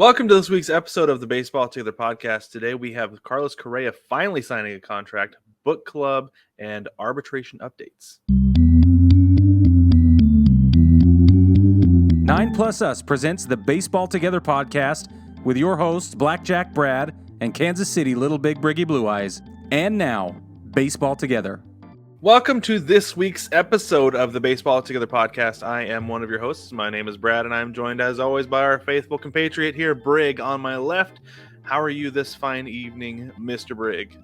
Welcome to this week's episode of the Baseball Together podcast. Today we have Carlos Correa finally signing a contract, book club, and arbitration updates. 9 Plus Us presents the Baseball Together podcast with your hosts Blackjack Brad and Kansas City Little Big Briggy Blue Eyes. And now, Baseball Together. Welcome to this week's episode of the Baseball Together podcast. I am one of your hosts. My name is Brad, and I'm joined as always by our faithful compatriot here, Brig, on my left. How are you this fine evening, Mr. Brig?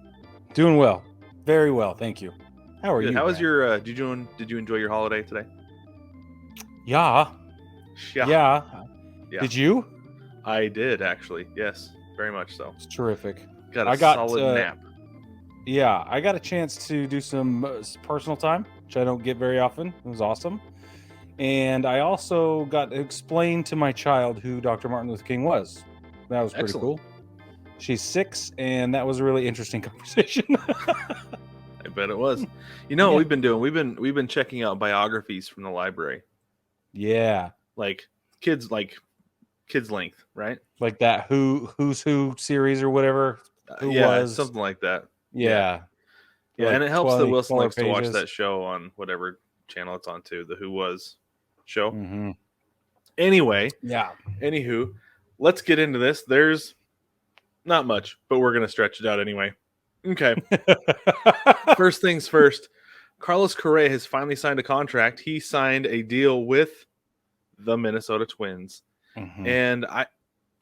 Doing well. Very well, thank you. How are Good. you? How was Brad? your did you enjoy your holiday today? Yeah. Did you? I did, actually. Yes, very much so. It's terrific. Got a solid nap. Yeah, I got a chance to do some personal time, which I don't get very often. It was awesome. And I also got to explain to my child who Dr. Martin Luther King was. That was pretty cool. She's 6, and that was a really interesting conversation. I bet it was. You know what we've been doing? We've been checking out biographies from the library. Yeah. Like kids length, right? Like that Who's Who series or whatever. Who was something like that. Yeah. Yeah, Like and it helps that Wilson likes to watch pages. that show on whatever channel it's on too, the Who Was show. Mm-hmm. Anyway, Yeah. anywho, let's get into this. There's not much, but we're going to stretch it out anyway. Okay. First things first, Carlos Correa has finally signed a contract. He signed a deal with the Minnesota Twins. Mm-hmm. And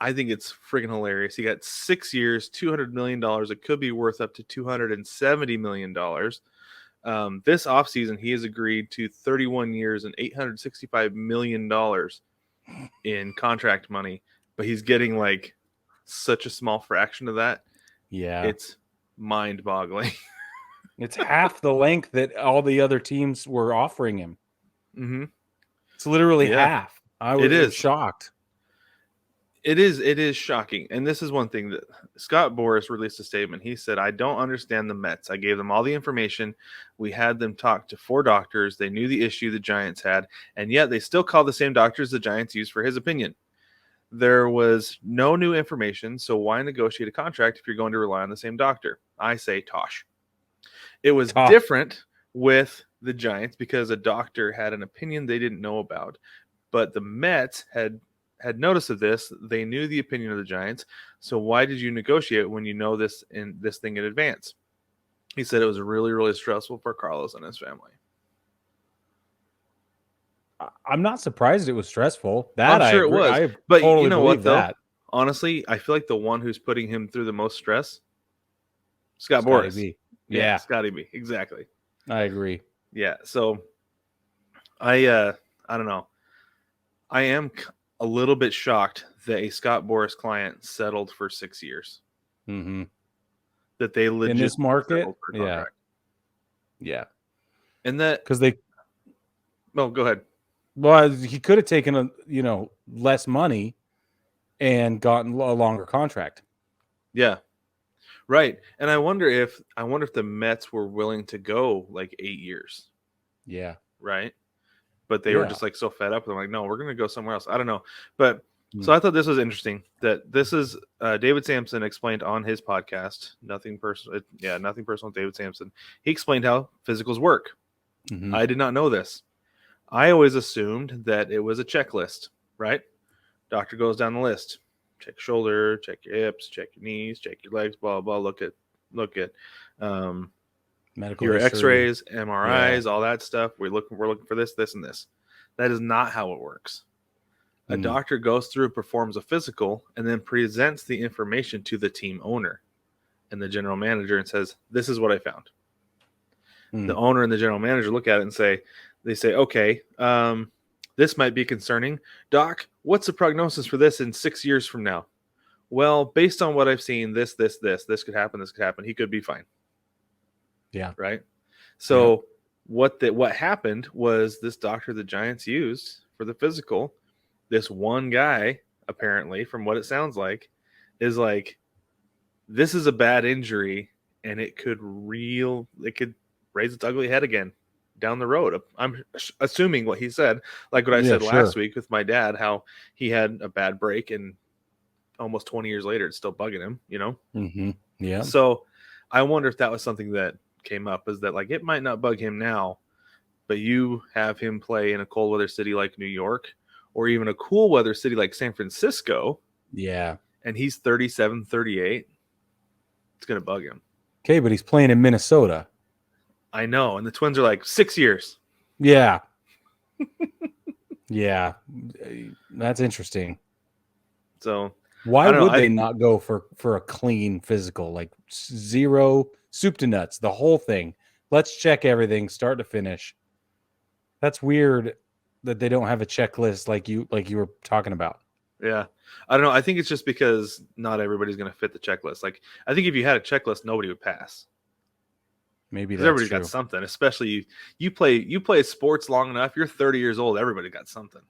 I think it's friggin' hilarious. He got 6 years, $200 million. It could be worth up to $270 million. This offseason, he has agreed to 31 years and $865 million in contract money, but he's getting like such a small fraction of that. Yeah. It's mind-boggling. It's half the length that all the other teams were offering him. Mm-hmm. It's literally half. I was shocked. It is shocking. And this is one thing that Scott Boras released a statement. He said, I don't understand the Mets. I gave them all the information. We had them talk to 4 doctors. They knew the issue the Giants had, and yet they still called the same doctors the Giants used for his opinion. There was no new information, so why negotiate a contract if you're going to rely on the same doctor? I say tosh. It was different with the Giants because a doctor had an opinion they didn't know about, but the Mets had notice of this. They knew the opinion of the Giants. So why did you negotiate when you know this thing in advance? He said it was really, really stressful for Carlos and his family. I'm not surprised it was stressful. That I'm sure it was. But totally you know what, though? That. Honestly, I feel like the one who's putting him through the most stress, Scott Boras. B. Yeah, Scotty B. Exactly. I agree. Yeah. So I don't know. I am a little bit shocked that a Scott Boras client settled for 6 years. Mm-hmm. That they legit in this market, yeah, and that because they. No, go ahead. Well, he could have taken less money and gotten a longer contract. Yeah, right. And I wonder if the Mets were willing to go like 8 years. Yeah, right. But they were just like so fed up. They're like, no, we're going to go somewhere else. I don't know. But so I thought this was interesting that this is David Sampson explained on his podcast. Nothing personal. Nothing personal with David Sampson. He explained how physicals work. Mm-hmm. I did not know this. I always assumed that it was a checklist, right? Doctor goes down the list. Check shoulder, check your hips, check your knees, check your legs, blah, blah, look at medical your history. X-rays, MRIs, all that stuff. We're looking for this, and this. That is not how it works. A doctor goes through, performs a physical, and then presents the information to the team owner and the general manager and says, this is what I found. The owner and the general manager look at it and say, okay, this might be concerning. Doc, what's the prognosis for this in 6 years from now? Well, based on what I've seen, this could happen, this could happen. He could be fine. Yeah. Right. So what happened was this doctor the Giants used for the physical, this one guy, apparently, from what it sounds like, is like, this is a bad injury and it could raise its ugly head again down the road. I'm assuming what he said, like what I said last week with my dad, how he had a bad break and almost 20 years later, it's still bugging him, Mm-hmm. Yeah. So I wonder if that was something that came up, is that like it might not bug him now, but you have him play in a cold weather city like New York, or even a cool weather city like San Francisco. Yeah. And he's 37, 38. It's going to bug him. Okay, but he's playing in Minnesota. I know. And the Twins are like 6 years. Yeah. Yeah. That's interesting. So why would they not go for a clean physical, like 0 soup to nuts, the whole thing? Let's check everything start to finish. That's weird that they don't have a checklist like you were talking about. Yeah. I don't know. I think it's just because not everybody's going to fit the checklist. Like, I think if you had a checklist, nobody would pass. Maybe that's everybody's true. got something, especially you play sports long enough. You're 30 years old. Everybody got something.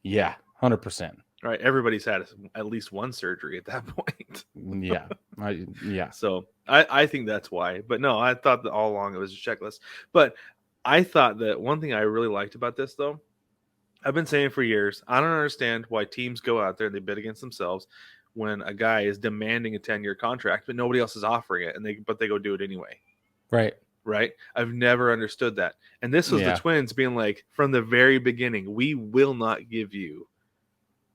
Yeah. 100%. Right. Everybody's had at least one surgery at that point. Yeah. Yeah. So I think that's why. But no, I thought that all along it was a checklist. But I thought that one thing I really liked about this, though, I've been saying for years, I don't understand why teams go out there and they bid against themselves when a guy is demanding a 10-year contract, but nobody else is offering it, and they go do it anyway. Right. Right. I've never understood that. And this was the Twins being like, from the very beginning, we will not give you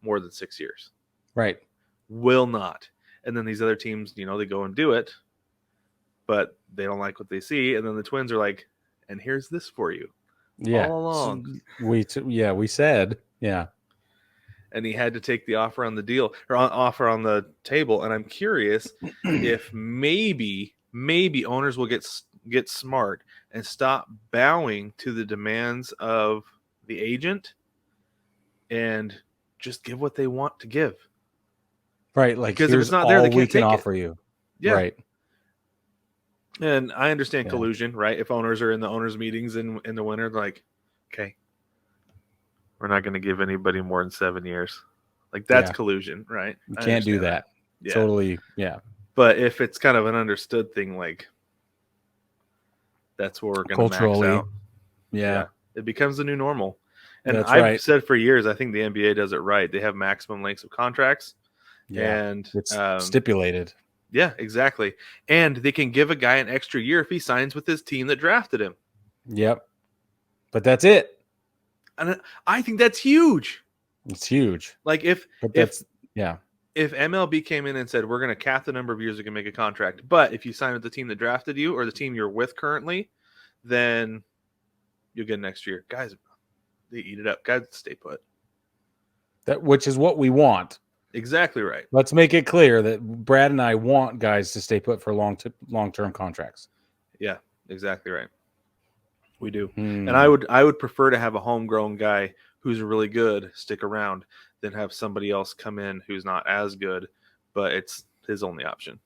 more than 6 years. Right. Will not. And then these other teams, they go and do it, but they don't like what they see. And then the Twins are like, and here's this for you. Yeah. All along. We said. Yeah. And he had to take the offer on the deal, or offer on the table. And I'm curious if maybe owners will get smart and stop bowing to the demands of the agent and just give what they want to give. Right. Like, because if it's not there, they can't can offer you. Yeah. Right. And I understand collusion, right? If owners are in the owners' meetings in the winter, they're like, okay, we're not going to give anybody more than 7 years. Like, that's collusion, right? You can't do that. Yeah. Totally. Yeah. But if it's kind of an understood thing, like, that's where we're going to max out. Yeah. It becomes the new normal. And I've said for years, I think the NBA does it right. They have maximum lengths of contracts. Yeah. And it's stipulated. Yeah, exactly. And they can give a guy an extra year if he signs with his team that drafted him. Yep. But that's it. And I think that's huge. It's huge. Like if MLB came in and said, we're going to cap the number of years you can make a contract, but if you sign with the team that drafted you or the team you're with currently, then you'll get an extra year. Guys, they eat it up. Guys, stay put. Which is what we want. Exactly right. Let's make it clear that Brad and I want guys to stay put for long-term contracts. Yeah, exactly right. We do. And I would prefer to have a homegrown guy who's really good stick around than have somebody else come in who's not as good, but it's his only option.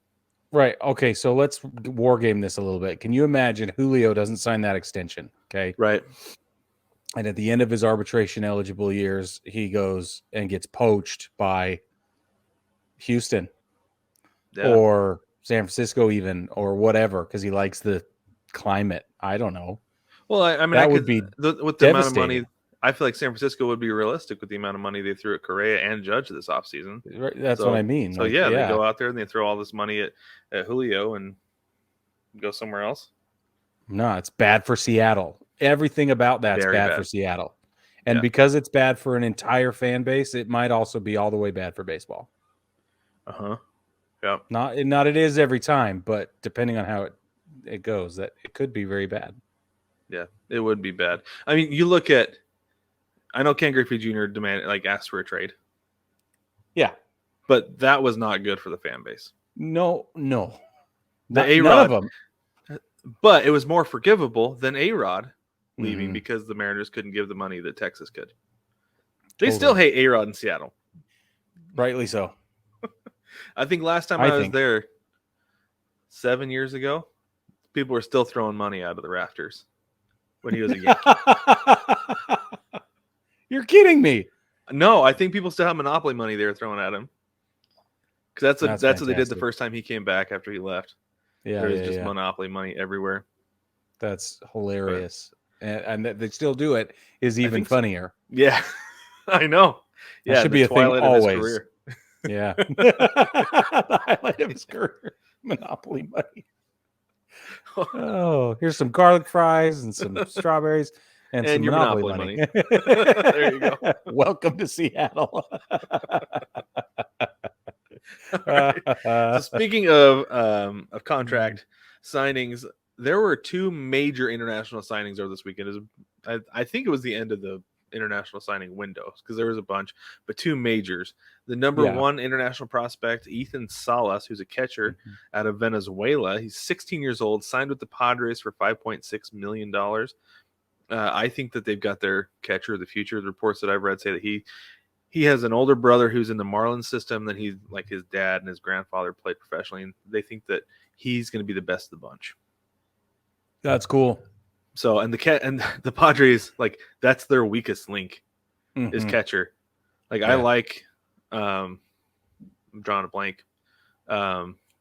Right. Okay, so let's war game this a little bit. Can you imagine Julio doesn't sign that extension? Okay. Right. And at the end of his arbitration eligible years, he goes and gets poached by Houston or San Francisco even, or whatever, because he likes the climate. I don't know. Well, I mean, that would be with the amount of money. I feel like San Francisco would be realistic with the amount of money they threw at Correa and Judge this offseason. Right, that's what I mean. So, they go out there and they throw all this money at Julio and go somewhere else. No, it's bad for Seattle. Everything about that's bad for Seattle. And because it's bad for an entire fan base, it might also be all the way bad for baseball. Uh-huh. Yeah. Not it is every time, but depending on how it goes, that it could be very bad. Yeah, it would be bad. I mean, you look at, I know Ken Griffey Jr. asked for a trade. Yeah. But that was not good for the fan base. No. The A-Rod, none of them. But it was more forgivable than A-Rod leaving because the Mariners couldn't give the money that Texas could. They still hate A-Rod in Seattle. Rightly so. I think last time I was there 7 years ago, people were still throwing money out of the rafters when he was a Yankee. You're kidding me. No, I think people still have Monopoly money they were throwing at him. Because that's what they did the first time he came back after he left. Yeah, there was just Monopoly money everywhere. That's hilarious. And that they still do it is even funnier. Yeah, I know. Yeah, that should be a thing always. Yeah. The highlight of his career. Monopoly money. Oh, here's some garlic fries and some strawberries and some your Monopoly, Monopoly money. There you go. Welcome to Seattle. All right. So speaking of contract signings, there were two major international signings over this weekend. I think it was the end of the international signing window because there was a bunch, but two majors. The number one international prospect, Ethan Salas, who's a catcher out of Venezuela. He's 16 years old, signed with the Padres for $5.6 million. I think that they've got their catcher of the future. The reports that I've read say that he has an older brother who's in the Marlins system. That he's like his dad and his grandfather played professionally, and they think that he's going to be the best of the bunch. That's cool. So, and the Padres, like, that's their weakest link is catcher. Like, I like, I'm drawing a blank.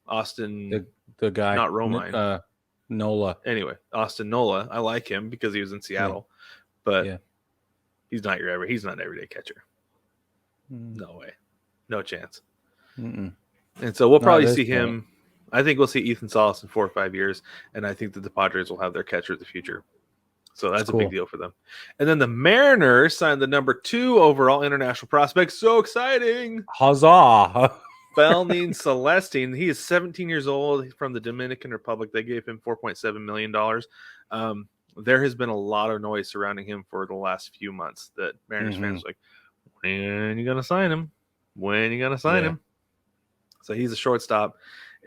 Austin, the guy, not Romine, Nola. Anyway, Austin Nola. I like him because he was in Seattle, but he's not an everyday catcher. No way, no chance. And so we'll probably see him. I think we'll see Ethan Salas in 4 or 5 years, and I think that the Padres will have their catcher of the future. So that's a big deal for them. And then the Mariners signed the number 2 overall international prospect. So exciting! Huzzah! Felnin Celestine. He is 17 years old. He's from the Dominican Republic. They gave him $4.7 million. There has been a lot of noise surrounding him for the last few months that Mariners fans are like, when are you going to sign him? When are you going to sign him? So he's a shortstop,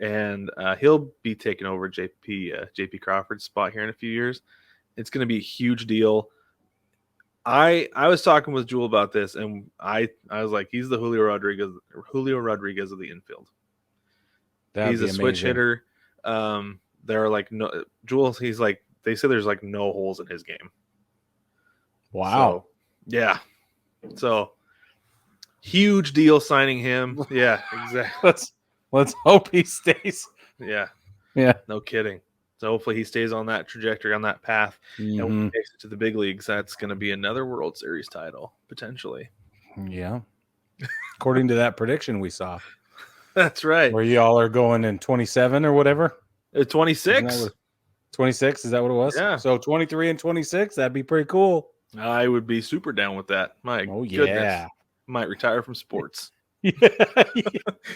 and he'll be taking over JP Crawford's spot here in a few years. It's going to be a huge deal. I was talking with Jewel about this, and I was like, he's the Julio Rodriguez of the infield. He's a switch hitter. There are like no Jewel. He's like, they say there's like no holes in his game. Wow. So, yeah. So huge deal signing him. Yeah, exactly. Let's hope he stays. Yeah. No kidding. So hopefully he stays on that trajectory, on that path, and when he takes it to the big leagues, that's going to be another World Series title, potentially. Yeah. According to that prediction we saw. That's right. Where y'all are going in 27 or whatever? 26. 26, is that what it was? Yeah. So 23 and 26, that'd be pretty cool. I would be super down with that. My goodness. Might retire from sports. You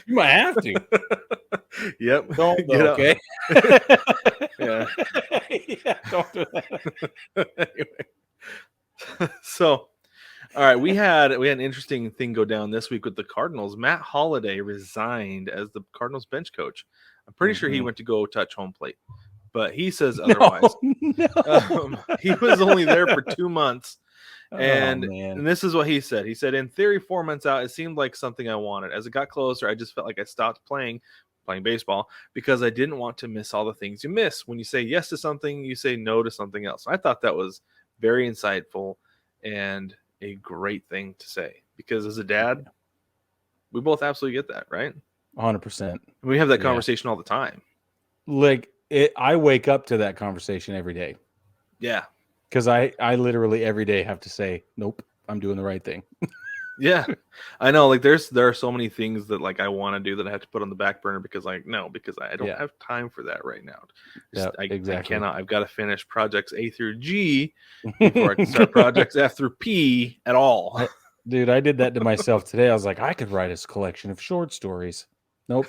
might have to. Yep. Don't though, okay? Yeah. Don't do that. Anyway. So, all right, we had an interesting thing go down this week with the Cardinals. Matt Holliday resigned as the Cardinals bench coach. I'm pretty sure he went to go touch home plate, but he says otherwise. No. He was only there for 2 months. And man. this is what he said. He said, in theory, 4 months out, it seemed like something I wanted. As it got closer, I just felt like I stopped playing baseball because I didn't want to miss all the things you miss. When you say yes to something, you say no to something else. I thought that was very insightful and a great thing to say because as a dad, we both absolutely get that, right? 100%. We have that conversation all the time. Like I wake up to that conversation every day. Yeah. Because I literally every day have to say, nope, I'm doing the right thing. Yeah, I know. Like there are so many things that like I want to do that I have to put on the back burner because I don't have time for that right now. I cannot. I've got to finish projects A through G before I can start projects F through P at all. Dude, I did that to myself today. I was like, I could write a collection of short stories. Nope.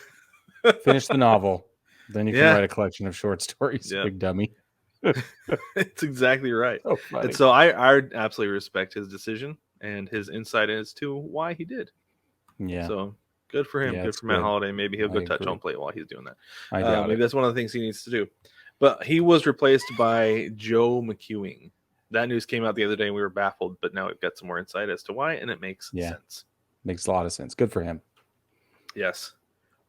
Finish the novel. Then you can write a collection of short stories, big dummy. It's exactly right. So funny. And so I absolutely respect his decision and his insight as to why he did. Yeah. So good for him. Good for Matt Holliday. Maybe he'll go touch home plate while he's doing that. Maybe that's one of the things he needs to do. But he was replaced by Joe McEwing. That news came out the other day and we were baffled, but now we've got some more insight as to why, and it makes sense. Makes a lot of sense. Good for him. Yes.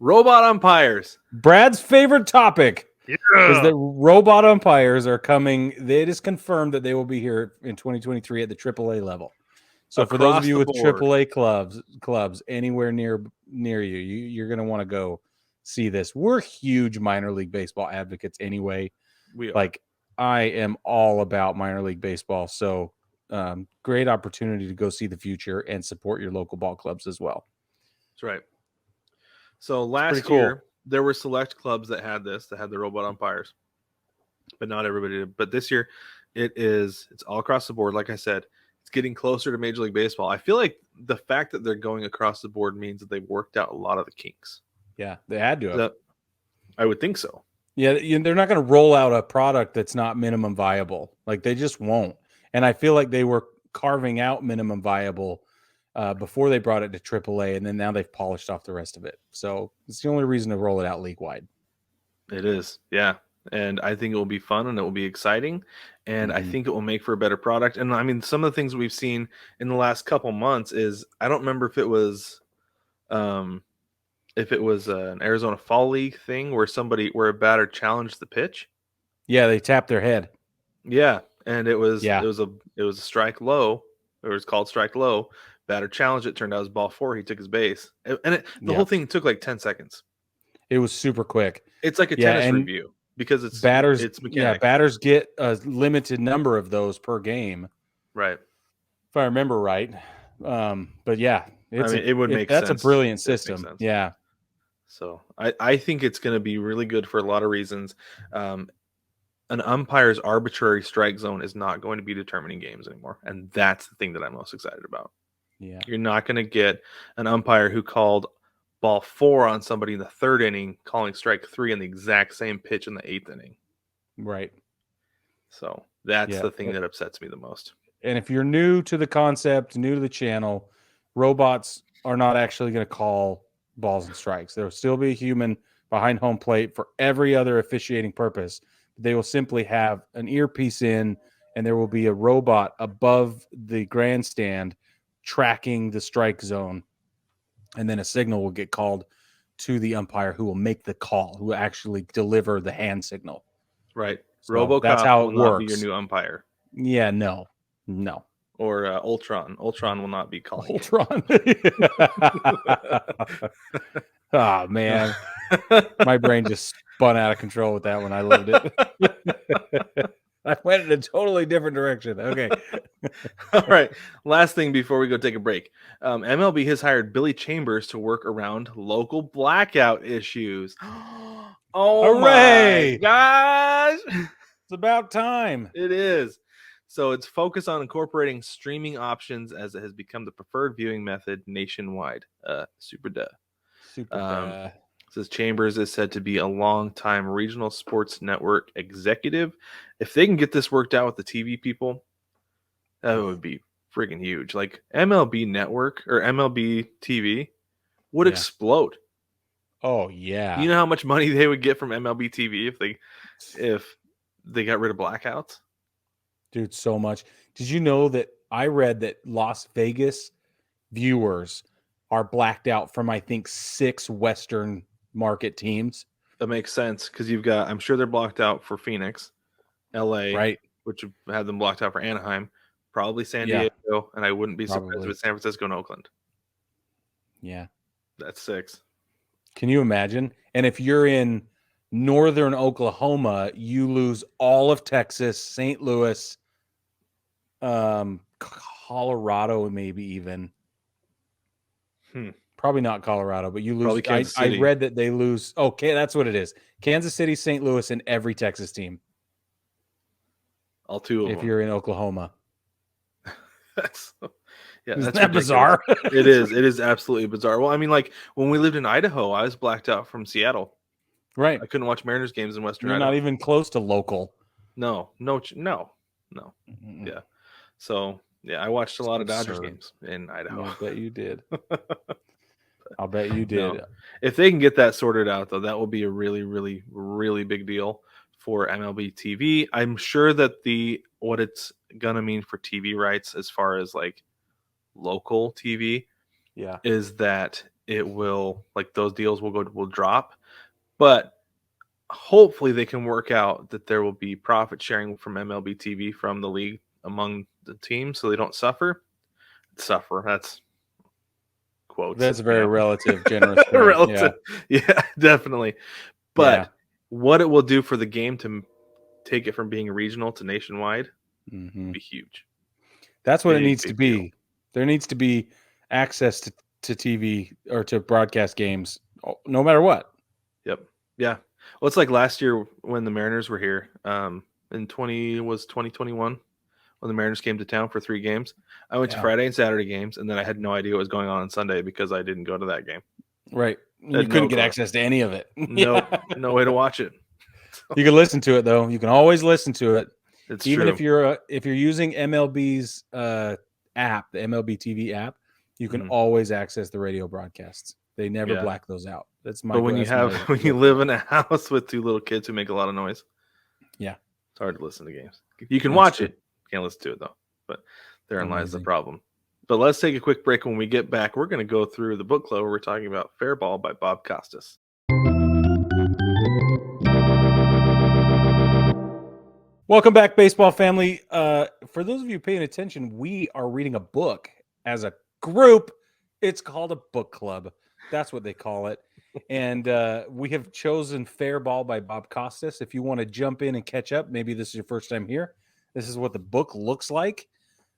Robot umpires. Brad's favorite topic. Is that robot umpires are coming. It is confirmed that they will be here in 2023 at the AAA level. So for those of you with AAA clubs anywhere near you, you're going to want to go see this. We're huge minor league baseball advocates anyway. We are. Like I am all about minor league baseball. So great opportunity to go see the future and support your local ball clubs as well. That's right. So last cool. year there were select clubs that had the robot umpires, but not everybody did. But this year, it's all across the board. Like I said, it's getting closer to Major League Baseball. I feel like the fact that they're going across the board means that they've worked out a lot of the kinks. Yeah, they had to have. I would think so. Yeah, they're not going to roll out a product that's not minimum viable. Like they just won't. And I feel like they were carving out minimum viable before they brought it to AAA, and then now they've polished off the rest of it. So it's the only reason to roll it out league wide. It is, yeah. And I think it will be fun and it will be exciting. And I think it will make for a better product. And I mean, some of the things we've seen in the last couple months is I don't remember if it was an Arizona Fall League thing where a batter challenged the pitch. Yeah, they tapped their head. Yeah, and it was a strike low. It was called strike low. Batter challenged it. Turned out it was ball 4. He took his base, and the whole thing took like 10 seconds. It was super quick. It's like a tennis review because it's mechanics. Yeah, batters get a limited number of those per game, right? If I remember right. But yeah, it would make sense. That's a brilliant system. Yeah. So I think it's going to be really good for a lot of reasons. An umpire's arbitrary strike zone is not going to be determining games anymore. And that's the thing that I'm most excited about. Yeah. You're not going to get an umpire who called ball 4 on somebody in the 3rd inning calling strike 3 on the exact same pitch in the 8th inning. Right. So that's the thing that upsets me the most. And if you're new to the concept, new to the channel, robots are not actually going to call balls and strikes. There will still be a human behind home plate for every other officiating purpose. They will simply have an earpiece in, and there will be a robot above the grandstand tracking the strike zone. And then a signal will get called to the umpire who will make the call, who will actually deliver the hand signal. Right. So RoboCop that's how it will works. not be your new umpire. Yeah, no. Or Ultron. Ultron will not be calling. Ultron. Oh, man. My brain just spun out of control with that one. I loved it. I went in a totally different direction. Okay. All right. Last thing before we go take a break. MLB has hired Billy Chambers to work around local blackout issues. Oh, hooray! My gosh. It's about time. It is. So it's focused on incorporating streaming options as it has become the preferred viewing method nationwide. Super duh. Says Chambers is said to be a long-time regional sports network executive. If they can get this worked out with the TV people, that would be freaking huge. Like MLB Network or MLB TV would explode. Oh yeah. You know how much money they would get from MLB TV if they got rid of blackouts? Dude, so much. Did you know that I read that Las Vegas viewers are blacked out from, I think, 6 Western market teams? That makes sense because I'm sure they're blocked out for Phoenix, LA, right? Which had them blocked out for Anaheim, probably San Diego, and I wouldn't be surprised with San Francisco and Oakland. Yeah. That's 6. Can you imagine? And if you're in northern Oklahoma, you lose all of Texas, St. Louis, Colorado, maybe even. Probably not Colorado, but you lose. I read that they lose. Okay, that's what it is. Kansas City, St. Louis, and every Texas team. All 2 of them. If you're in Oklahoma. Isn't that bizarre? It is. It is absolutely bizarre. Well, I mean, like when we lived in Idaho, I was blacked out from Seattle. Right. I couldn't watch Mariners games in Western Idaho. Not even close to local. No. Yeah. So, yeah, I watched a lot of Dodgers games in Idaho. I bet you did. I'll bet you did. No. If they can get that sorted out, though, that will be a really, really, really big deal for MLB TV. I'm sure that what it's going to mean for TV rights as far as like local TV is that it will, like, those deals will drop. But hopefully they can work out that there will be profit sharing from MLB TV from the league among the teams so they don't suffer. That's quotes. That's a very relative, generous. Relative. Yeah, definitely. But what it will do for the game to take it from being regional to nationwide would be huge. That's what it needs to be. Deal. There needs to be access to TV or to broadcast games no matter what. Yep. Yeah. Well, it's like last year when the Mariners were here. In 2021 when the Mariners came to town for 3 games. I went to Friday and Saturday games, and then I had no idea what was going on Sunday because I didn't go to that game. Right. You couldn't get access to any of it. Nope. No way to watch it. You can listen to it though. You can always listen to it. It's even true. if you're using MLB's app, the MLB TV app, you can always access the radio broadcasts. They never black those out. That's my. But when you live in a house with 2 little kids who make a lot of noise, yeah, it's hard to listen to games. You can watch it, can't listen to it though. But therein lies the problem. But let's take a quick break. When we get back, we're going to go through the book club where we're talking about Fair Ball by Bob Costas. Welcome back, baseball family. For those of you paying attention, we are reading a book as a group. It's called a book club. That's what they call it. And we have chosen Fair Ball by Bob Costas. If you want to jump in and catch up, maybe this is your first time here. This is what the book looks like.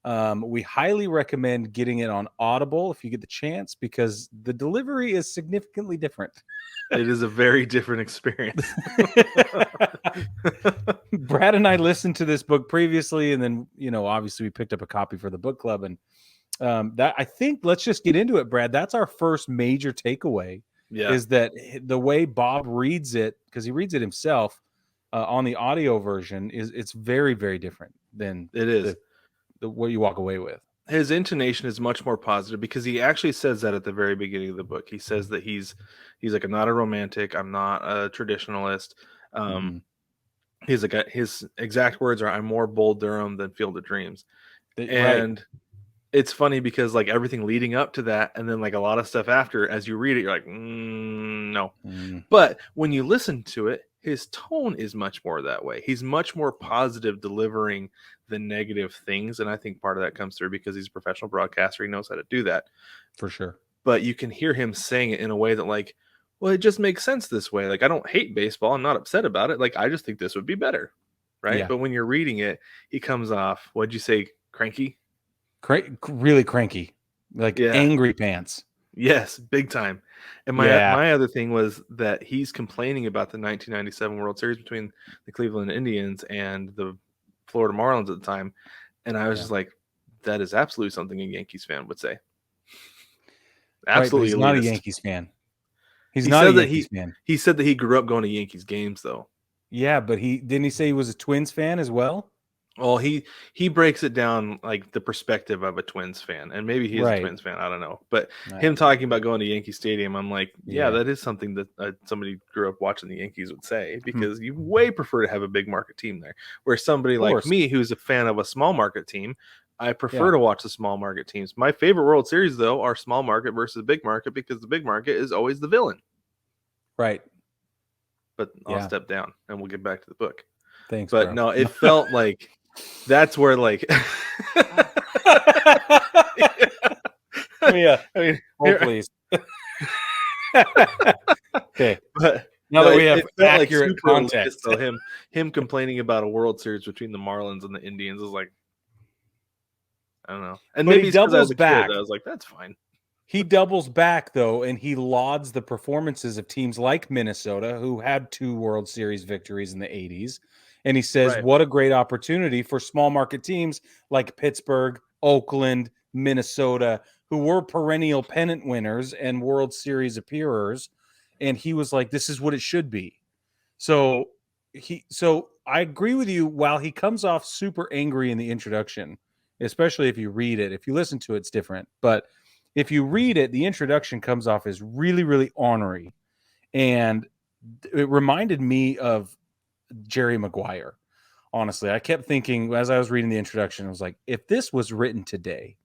We highly recommend getting it on Audible if you get the chance, because the delivery is significantly different. It is a very different experience. Brad and I listened to this book previously, and then, obviously we picked up a copy for the book club. And that, I think, let's just get into it, Brad. That's our first major takeaway. Yeah. Is that the way Bob reads it, because he reads it himself on the audio version, it's very, very different than it is what you walk away with. His intonation is much more positive, because he actually says that at the very beginning of the book. He says that he's like, I'm not a romantic, I'm not a traditionalist. He's like, his exact words are, I'm more Bull Durham than Field of Dreams. And it's funny because, like, everything leading up to that, and then like a lot of stuff after, as you read it, you're like, no. But when you listen to it, his tone is much more that way. He's much more positive, delivering the negative things. And I think part of that comes through because he's a professional broadcaster. He knows how to do that. For sure. But you can hear him saying it in a way that, like, well, it just makes sense this way. Like, I don't hate baseball. I'm not upset about it. Like, I just think this would be better. Right. Yeah. But when you're reading it, he comes off, what'd you say? Cranky? Really cranky. Like angry pants. Yes, big time. And my other thing was that he's complaining about the 1997 World Series between the Cleveland Indians and the Florida Marlins at the time. And I was just like, that is absolutely something a Yankees fan would say. Absolutely. He's not a Yankees fan. He's not a Yankees fan. He said that he grew up going to Yankees games, though. Yeah, but didn't he say he was a Twins fan as well? Well, he breaks it down like the perspective of a Twins fan, and maybe he is a Twins fan. I don't know, but him talking about going to Yankee Stadium, I'm like, yeah, that is something that somebody grew up watching the Yankees would say, because you way prefer to have a big market team there. Where somebody like me, who's a fan of a small market team, I prefer to watch the small market teams. My favorite World Series, though, are small market versus big market, because the big market is always the villain. Right. But I'll step down, and we'll get back to the book. Thanks. But bro. No, it felt like. That's where, like, please. Okay, but now that we have accurate context, so him complaining about a World Series between the Marlins and the Indians is like, I don't know. And but maybe he doubles back. Kid, I was like, that's fine. He doubles back, though, and he lauds the performances of teams like Minnesota, who had 2 World Series victories in the 80s. And he says, what a great opportunity for small market teams like Pittsburgh, Oakland, Minnesota, who were perennial pennant winners and World Series appearers. And he was like, this is what it should be. So I agree with you. While he comes off super angry in the introduction, especially if you read it, if you listen to it, it's different. But if you read it, the introduction comes off as really, really ornery. And it reminded me of Jerry Maguire. Honestly, I kept thinking as I was reading the introduction, I was like, if this was written today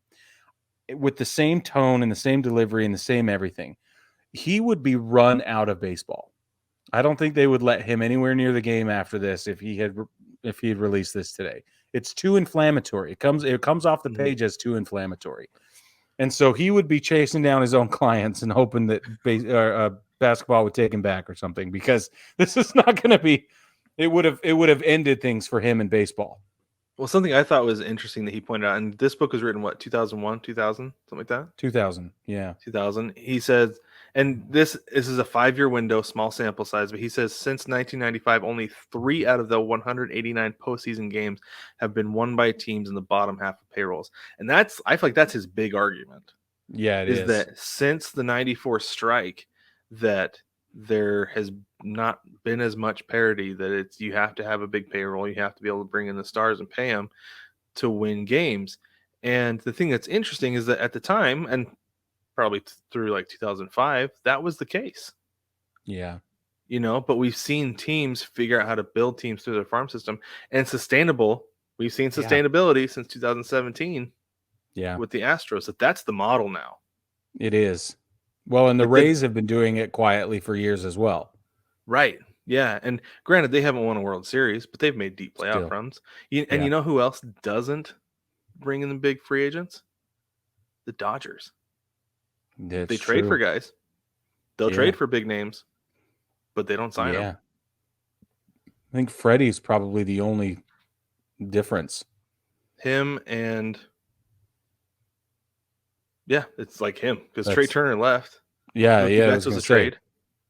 with the same tone and the same delivery and the same everything, he would be run out of baseball. I don't think they would let him anywhere near the game after this if he had released this today. It's too inflammatory. It comes off the page as too inflammatory. And so he would be chasing down his own clients and hoping that basketball would take him back or something, because this is not going to be. It would have ended things for him in baseball. Well, something I thought was interesting that he pointed out, and this book was written, 2001, 2000, something like that? 2000, yeah. 2000. He says, And this is a 5-year window, small sample size, but he says since 1995, only 3 out of the 189 postseason games have been won by teams in the bottom half of payrolls. And I feel like that's his big argument. Yeah, it Is is. that since the 94 strike that there has not been as much parity, that you have to have a big payroll, you have to be able to bring in the stars and pay them to win games. And the thing that's interesting is that at the time, and probably through like 2005, that was the case. Yeah. But we've seen teams figure out how to build teams through their farm system, and sustainable. We've seen sustainability since 2017 with the Astros. That's the model now. It is. Well, and the Rays have been doing it quietly for years as well. Right. Yeah. And granted, they haven't won a World Series, but they've made deep playoff runs. And you know who else doesn't bring in the big free agents? The Dodgers. They trade for guys. They'll trade for big names, but they don't sign them. I think Freddie's probably the only difference. Him and it's like him, because Trey Turner left. It was a trade.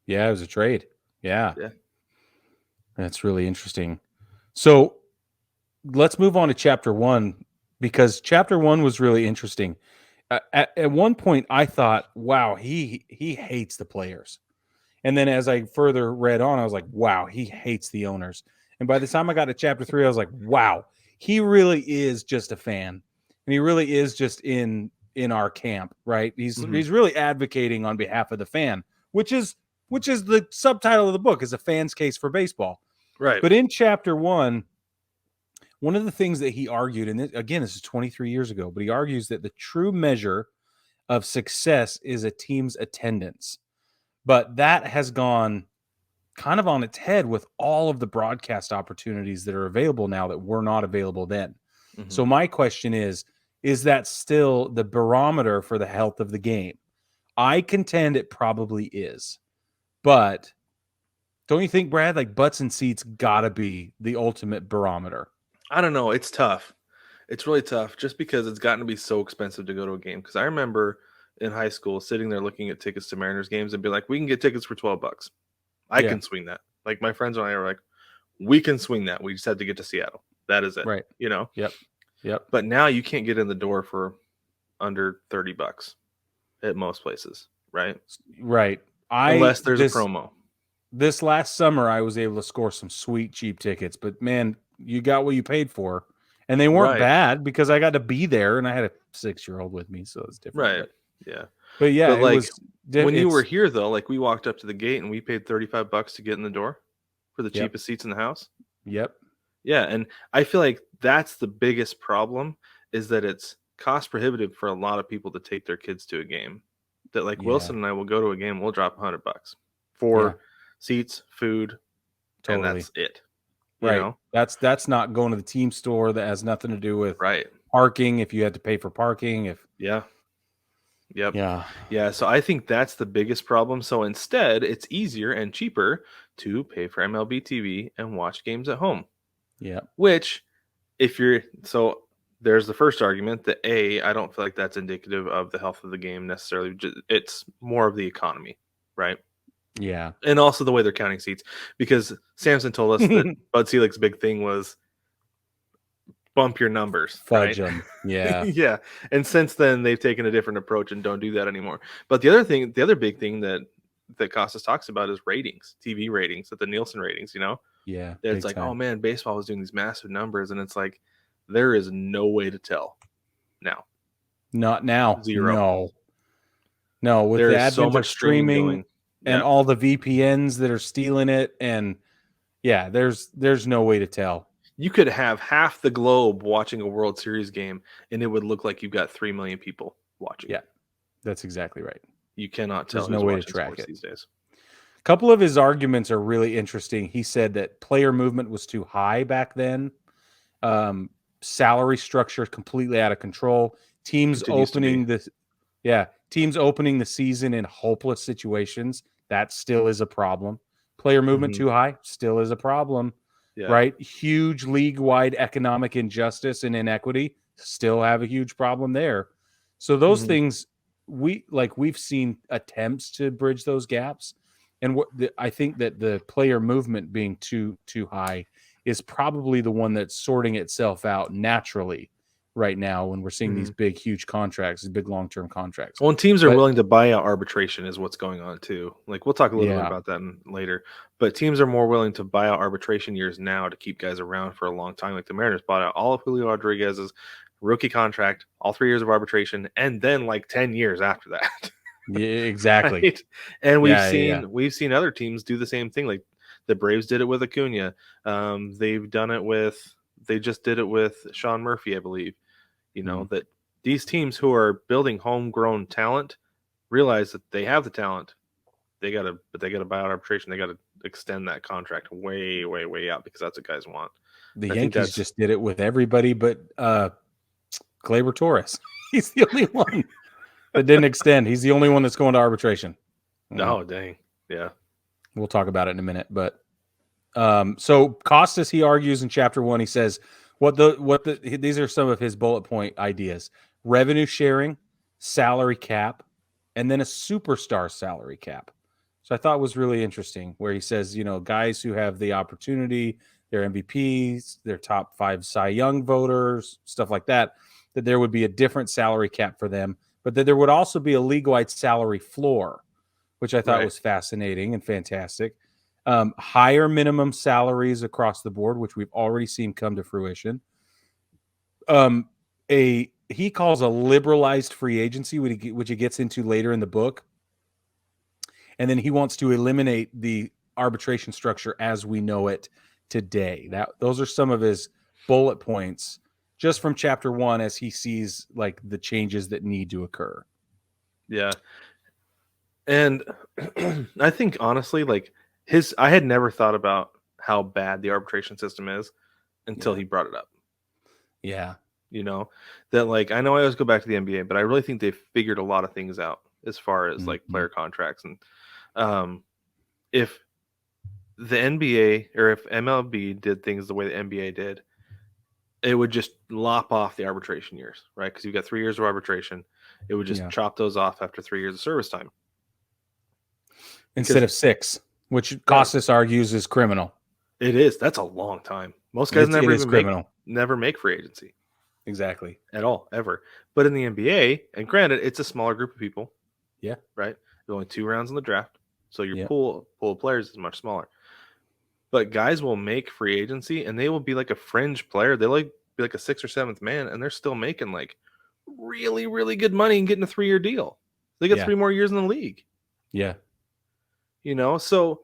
Yeah, it was a trade. Yeah. That's really interesting. So let's move on to chapter 1, because chapter 1 was really interesting. At one point, I thought, wow, he hates the players. And then as I further read on, I was like, wow, he hates the owners. And by the time I got to chapter 3, I was like, wow, he really is just a fan. And he really is just in our camp, right? He's really advocating on behalf of the fan, which is the subtitle of the book, is A Fan's Case for Baseball. Right. But in chapter 1, one of the things that he argued, and again, this is 23 years ago, but he argues that the true measure of success is a team's attendance. But that has gone kind of on its head with all of the broadcast opportunities that are available now that were not available then. Mm-hmm. So my question is that still the barometer for the health of the game? I contend it probably is. But don't you think, Brad, like butts and seats gotta be the ultimate barometer? I don't know. It's tough. It's really tough, just because it's gotten to be so expensive to go to a game. Because I remember in high school sitting there looking at tickets to Mariners games and be like, we can get tickets for $12. I can swing that. Like my friends and I are like, we can swing that. We just had to get to Seattle. That is it. Right. Yep. But now you can't get in the door for under $30 at most places. Right. Right. Unless there's a promo. This last summer, I was able to score some sweet, cheap tickets, but man, you got what you paid for. And they weren't bad, because I got to be there and I had a 6-year-old with me. So it's different. Right. But yeah, but like when you were here though, like we walked up to the gate and we paid $35 to get in the door for the cheapest seats in the house. Yep. Yeah. And I feel like that's the biggest problem, is that it's cost prohibitive for a lot of people to take their kids to a game. That like Wilson and I will go to a game, we'll drop $100 for seats, food, and that's it. You know? That's not going to the team store. That has nothing to do with parking. If you had to pay for parking, So I think that's the biggest problem. So instead, it's easier and cheaper to pay for MLB TV and watch games at home. Yeah. Which, there's the first argument that I don't feel like that's indicative of the health of the game necessarily. It's more of the economy, right? Yeah. And also the way they're counting seats, because Samson told us that Bud Selig's big thing was bump your numbers. Fudge them. Yeah. Yeah. And since then they've taken a different approach and don't do that anymore. But the other big thing that Costas talks about is ratings, TV ratings, at the Nielsen ratings, Yeah. It's like, oh man, baseball was doing these massive numbers, and it's like, there is no way to tell now. Not now. Zero. No, with there the is advent so much of streaming and all the VPNs that are stealing it, and there's no way to tell. You could have half the globe watching a World Series game, and it would look like you've got 3 million people watching. Yeah, that's exactly right. You cannot tell. There's no way to track it these days. A couple of his arguments are really interesting. He said that player movement was too high back then. Salary structure completely out of control. Teams opening the season in hopeless situations. That still is a problem. Player movement too high still is a problem. Yeah. Right? Huge league-wide economic injustice and inequity still have a huge problem there. So those things we've seen attempts to bridge those gaps, and I think that the player movement being too high is probably the one that's sorting itself out naturally right now when we're seeing these big, huge contracts, these big long-term contracts. Well, and teams are willing to buy out arbitration is what's going on too. Like we'll talk a little bit about that later, but teams are more willing to buy out arbitration years now to keep guys around for a long time. Like the Mariners bought out all of Julio Rodriguez's rookie contract, all 3 years of arbitration, and then like 10 years after that. Yeah, exactly. Right? And we've seen other teams do the same thing. Like the Braves did it with Acuna. They just did it with Sean Murphy, I believe. You know, that these teams who are building homegrown talent realize that they have the talent. They gotta buy out arbitration. They gotta extend that contract way, way, way out because that's what guys want. The Yankees just did it with everybody but Gleyber Torres. He's the only one that didn't extend. He's the only one that's going to arbitration. Oh, dang. Yeah. We'll talk about it in a minute. But so Costas, he argues in chapter 1, he says, these are some of his bullet point ideas: revenue sharing, salary cap, and then a superstar salary cap. So I thought was really interesting where he says, guys who have the opportunity, their MVPs, their top 5 Cy Young voters, stuff like that there would be a different salary cap for them, but that there would also be a league-wide salary floor, which I thought was fascinating and fantastic. Higher minimum salaries across the board, which we've already seen come to fruition. He calls a liberalized free agency, which he gets into later in the book. And then he wants to eliminate the arbitration structure as we know it today. Those are some of his bullet points just from chapter 1 as he sees like the changes that need to occur. Yeah. And I think honestly, like I had never thought about how bad the arbitration system is until he brought it up. Yeah. That like, I know I always go back to the NBA, but I really think they've figured a lot of things out as far as like player contracts. And if the NBA or if MLB did things the way the NBA did, it would just lop off the arbitration years, right? Because you've got 3 years of arbitration. It would just chop those off after 3 years of service time. Instead of 6, which Costas argues is criminal. It is. That's a long time. Most guys never make free agency. Exactly. At all, ever. But in the NBA, and granted, it's a smaller group of people. Yeah. Right? There's only 2 rounds in the draft. So your pool of players is much smaller. But guys will make free agency and they will be like a fringe player. They'll be like a 6th or 7th man, and they're still making like really, really good money and getting a 3-year deal. They get 3 more years in the league. Yeah. So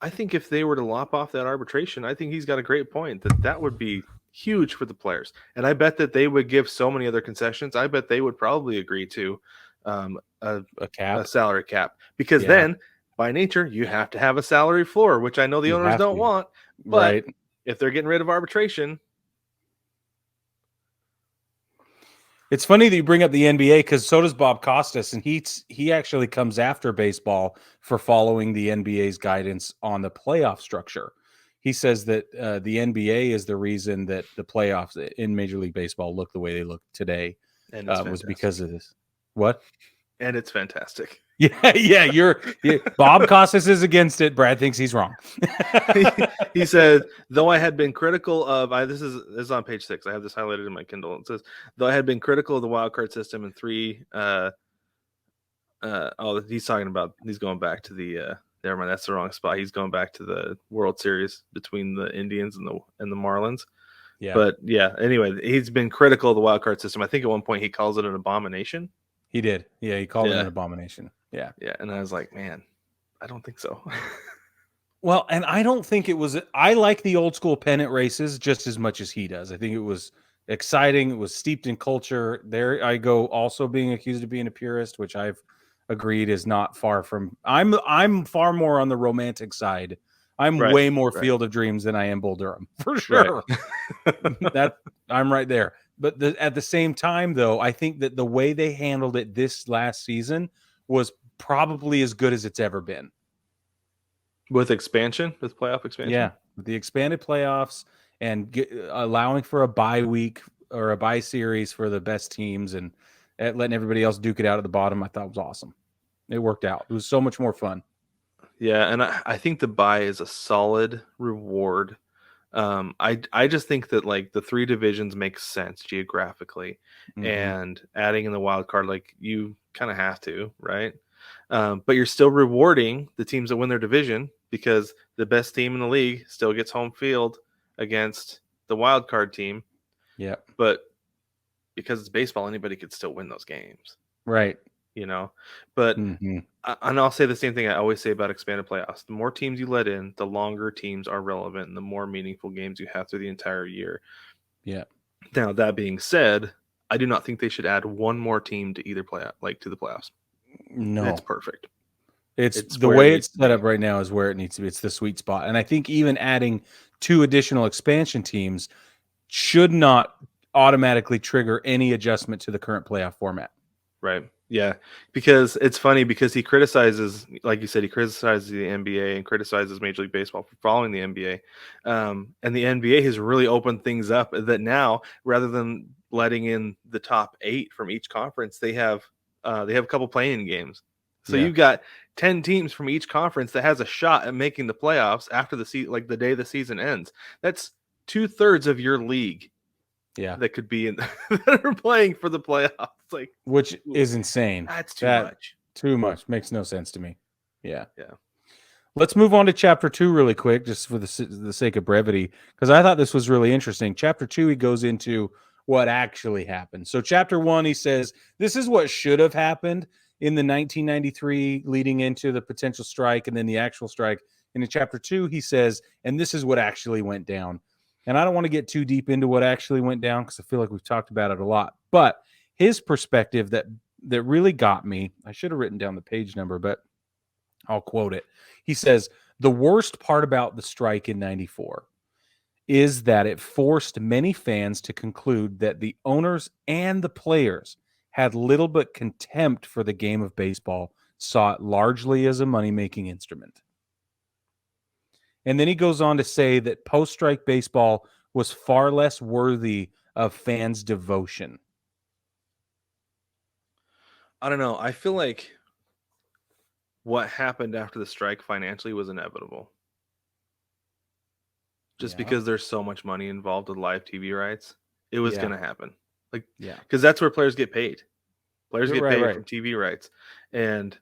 I think if they were to lop off that arbitration, I think he's got a great point that would be huge for the players. And I bet that they would give so many other concessions. I bet they would probably agree to a salary cap, because then by nature you have to have a salary floor, which I know the owners don't want, but if they're getting rid of arbitration. It's funny that you bring up the NBA because so does Bob Costas, and he actually comes after baseball for following the NBA's guidance on the playoff structure. He says that the NBA is the reason that the playoffs in Major League Baseball look the way they look today, and was because of this. What? And it's fantastic. Yeah. Bob Costas is against it. Brad thinks he's wrong. He said, though I had been critical of, this is on page 6. I have this highlighted in my Kindle. It says, though I had been critical of the wild card system and 3. He's going back to the. Never mind, that's the wrong spot. He's going back to the World Series between the Indians and the Marlins. Yeah. But anyway, he's been critical of the wild card system. I think at one point he calls it an abomination. He did. Yeah, he called it an abomination. Yeah. Yeah. And I was like, man, I don't think so. Well, and I don't think it was. I like the old school pennant races just as much as he does. I think it was exciting. It was steeped in culture. There I go, also being accused of being a purist, which I've agreed is not far from. I'm far more on the romantic side. I'm way more Field of Dreams than I am Bull Durham, for sure. That I'm right there. But at the same time, though, I think that the way they handled it this last season was probably as good as it's ever been. With playoff expansion? Yeah, with the expanded playoffs and allowing for a bye week or a bye series for the best teams. And at letting everybody else duke it out at the bottom, I thought was awesome. It worked out. It was so much more fun. Yeah, and I think the bye is a solid reward. I just think that like the 3 divisions makes sense geographically, and adding in the wild card, like you kind of have to, right? But you're still rewarding the teams that win their division because the best team in the league still gets home field against the wild card team. Yeah. But because it's baseball, anybody could still win those games, Right. you know? But and I'll say the same thing I always say about expanded playoffs. The more teams you let in, the longer teams are relevant and the more meaningful games you have through the entire year. Yeah. Now, that being said, I do not think they should add one more team to either playoff, like to the playoffs. No. It's perfect. It's the way it's set up right now is where it needs to be. It's the sweet spot. And I think even adding 2 additional expansion teams should not automatically trigger any adjustment to the current playoff format. Right. Yeah. Because it's funny because he criticizes, like you said, he criticizes the NBA and criticizes Major League Baseball for following the NBA. And the NBA has really opened things up that now, rather than letting in the top 8 from each conference, they have a couple playing games. So you've got 10 teams from each conference that has a shot at making the playoffs after the season, like the day the season ends. That's 2/3 of your league. Yeah, that could be in that are playing for the playoffs, like, which is insane. That's too much. Too much. Makes no sense to me. Yeah. Yeah. Let's move on to chapter 2 really quick, just for the sake of brevity, because I thought this was really interesting. Chapter 2, he goes into what actually happened. So chapter 1, he says, this is what should have happened in the 1993 leading into the potential strike and then the actual strike. And in chapter 2, he says, and this is what actually went down. And I don't want to get too deep into what actually went down because I feel like we've talked about it a lot. But his perspective that really got me, I should have written down the page number, but I'll quote it. He says, the worst part about the strike in 94 is that it forced many fans to conclude that the owners and the players had little but contempt for the game of baseball, saw it largely as a money-making instrument. And then he goes on to say that post-strike baseball was far less worthy of fans' devotion. I don't know. I feel like what happened after the strike financially was inevitable. Just because there's so much money involved with live TV rights, it was going to happen. Like, because that's where players get paid. Players get paid from TV rights, and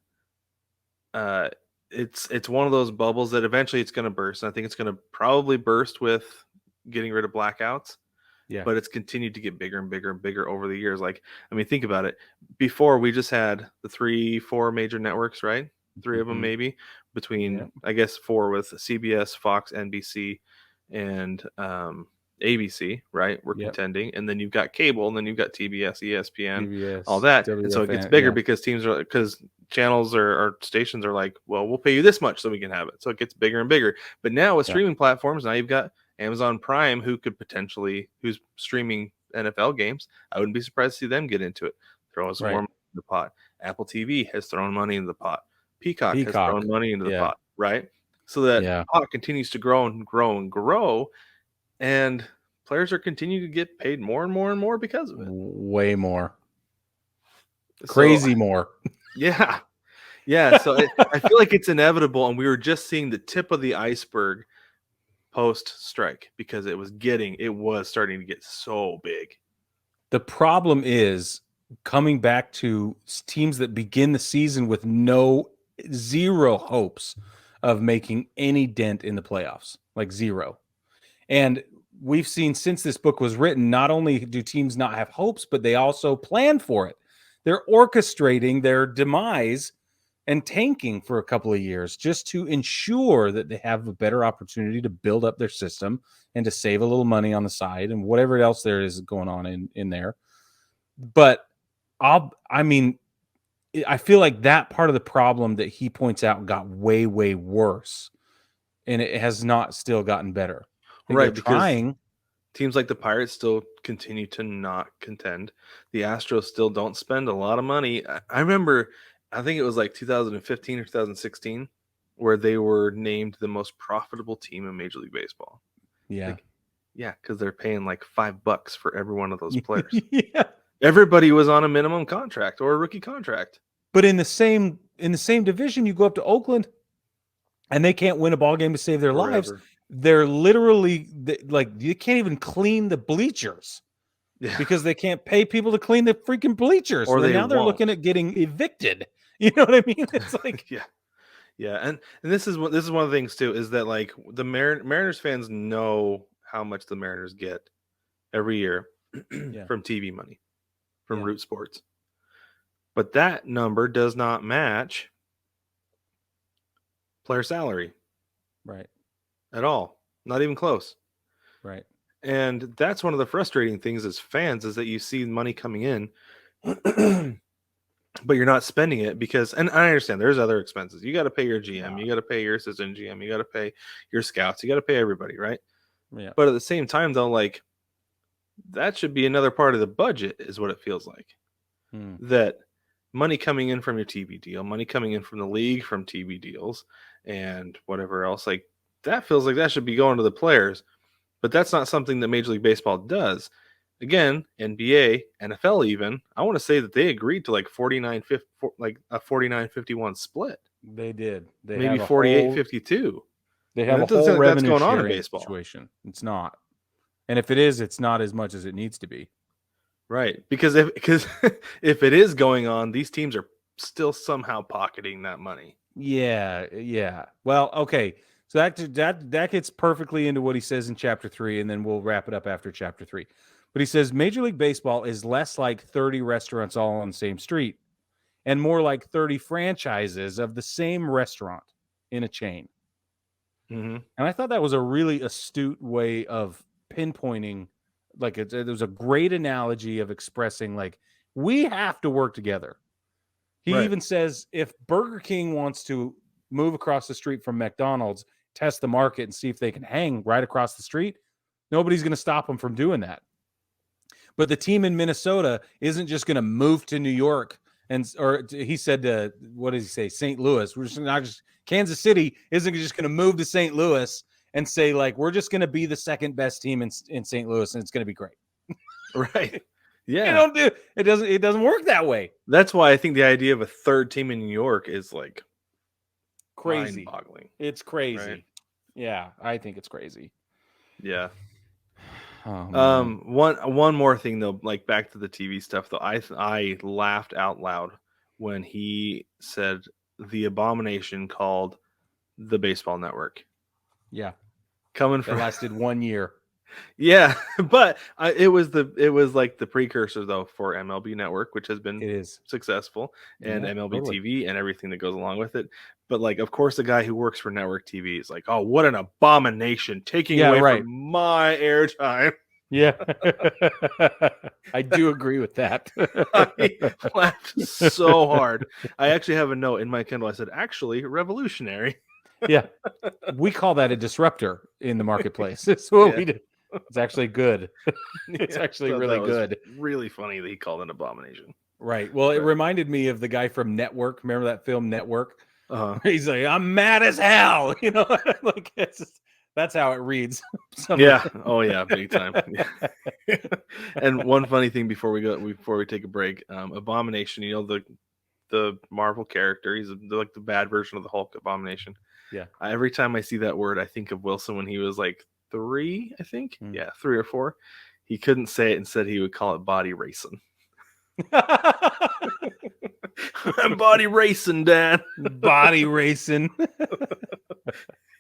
it's one of those bubbles that eventually it's going to burst. And I think it's going to probably burst with getting rid of blackouts. Yeah. But it's continued to get bigger and bigger and bigger over the years. Like, I mean, think about it. Before, we just had the 3-4 major networks, right? 3 of them maybe, between I guess 4 with CBS, Fox, NBC, and ABC, right? We're contending, and then you've got cable, and then you've got TBS, ESPN, all that, and so it gets bigger because channels or stations are like, well, we'll pay you this much so we can have it. So it gets bigger and bigger. But now with streaming platforms, now you've got Amazon Prime, who's streaming NFL games. I wouldn't be surprised to see them get into it, throw some more money in the pot. Apple TV has thrown money into the pot. Peacock has thrown money into the pot, right? So that pot continues to grow and grow and grow, and players are continuing to get paid more and more and more because of it. Way more. Crazy more. Yeah. Yeah. So I feel like it's inevitable, and we were just seeing the tip of the iceberg post-strike because it was starting to get so big. The problem is coming back to teams that begin the season with zero hopes of making any dent in the playoffs, like zero. And we've seen since this book was written, not only do teams not have hopes, but they also plan for it. They're orchestrating their demise and tanking for a couple of years just to ensure that they have a better opportunity to build up their system and to save a little money on the side and whatever else there is going on in there. But I feel like that part of the problem that he points out got way, way worse, and it has not still gotten better. Right, because teams like the Pirates still continue to not contend. The Astros still don't spend a lot of money. I remember, I think it was like 2015 or 2016, where they were named the most profitable team in Major League Baseball. Yeah. Because they're paying like $5 for every one of those players. Yeah. Everybody was on a minimum contract or a rookie contract. But in the same division, you go up to Oakland, and they can't win a ball game to save their lives. Forever. They're literally like, you can't even clean the bleachers because they can't pay people to clean the freaking bleachers. Or now they're looking at getting evicted. You know what I mean? It's like, yeah, and this is one of the things too, is that like the Mariners fans know how much the Mariners get every year from TV money, from Root Sports, but that number does not match player salary, right, at all, not even close, right. And that's one of the frustrating things as fans, is that you see money coming in, but you're not spending it because, and I understand there's other expenses. You got to pay your GM, you got to pay your assistant GM, you got to pay your scouts, you got to pay everybody, right? Yeah. But at the same time, though, like that should be another part of the budget, is what it feels like. That money coming in from your TV deal, money coming in from the league from TV deals, and whatever else, like that feels like that should be going to the players. But that's not something that Major League Baseball does. Again, NBA, NFL, even, I want to say that they agreed to like 49-51 split. They did. They maybe 48-52. They have a whole revenue going on in sharing baseball situation. It's not, and if it is, it's not as much as it needs to be. Right, because if it is going on, these teams are still somehow pocketing that money. Yeah. Well, okay. So that gets perfectly into what he says in Chapter 3, and then we'll wrap it up after Chapter 3. But he says Major League Baseball is less like 30 restaurants all on the same street and more like 30 franchises of the same restaurant in a chain. Mm-hmm. And I thought that was a really astute way of pinpointing, like it was a great analogy of expressing, like, we have to work together. He even says if Burger King wants to move across the street from McDonald's, test the market and see if they can hang right across the street, nobody's going to stop them from doing that. But the team in Minnesota isn't just going to move to New York, or he said, what does he say? St. Louis. We're just Kansas City isn't just going to move to St. Louis and say, like, we're just going to be the second best team in St. Louis, and it's going to be great. Right. Yeah. You don't do it. It doesn't work that way. That's why I think the idea of a third team in New York is like crazy. Mind-boggling. It's crazy. Right? Yeah, I think it's crazy. Yeah. Oh, one more thing though, like back to the TV stuff though, I laughed out loud when he said the abomination called the Baseball Network. Yeah, coming from lasted 1 year. Yeah, but it was like the precursor though for MLB Network, which has been successful, and MLB TV and everything that goes along with it. But like, of course, the guy who works for network TV is like, "Oh, what an abomination! Taking away from my airtime." Yeah, I do agree with that. I laughed so hard. I actually have a note in my Kindle. I said, "Actually, revolutionary." Yeah, we call that a disruptor in the marketplace. That's what we do. It's actually good. It's actually really good. Really funny that he called it an abomination. Right. Well, it reminded me of the guy from Network. Remember that film Network? He's like, "I'm mad as hell." You know, like that's how it reads. Yeah. Oh yeah, big time. Yeah. And one funny thing before we take a break, Abomination. You know the Marvel character. He's like the bad version of the Hulk. Abomination. Yeah. Every time I see that word, I think of Wilson when he was like 3, I think. Yeah, 3 or 4. He couldn't say it and said he would call it body racing. I'm body racing, Dad. Body racing.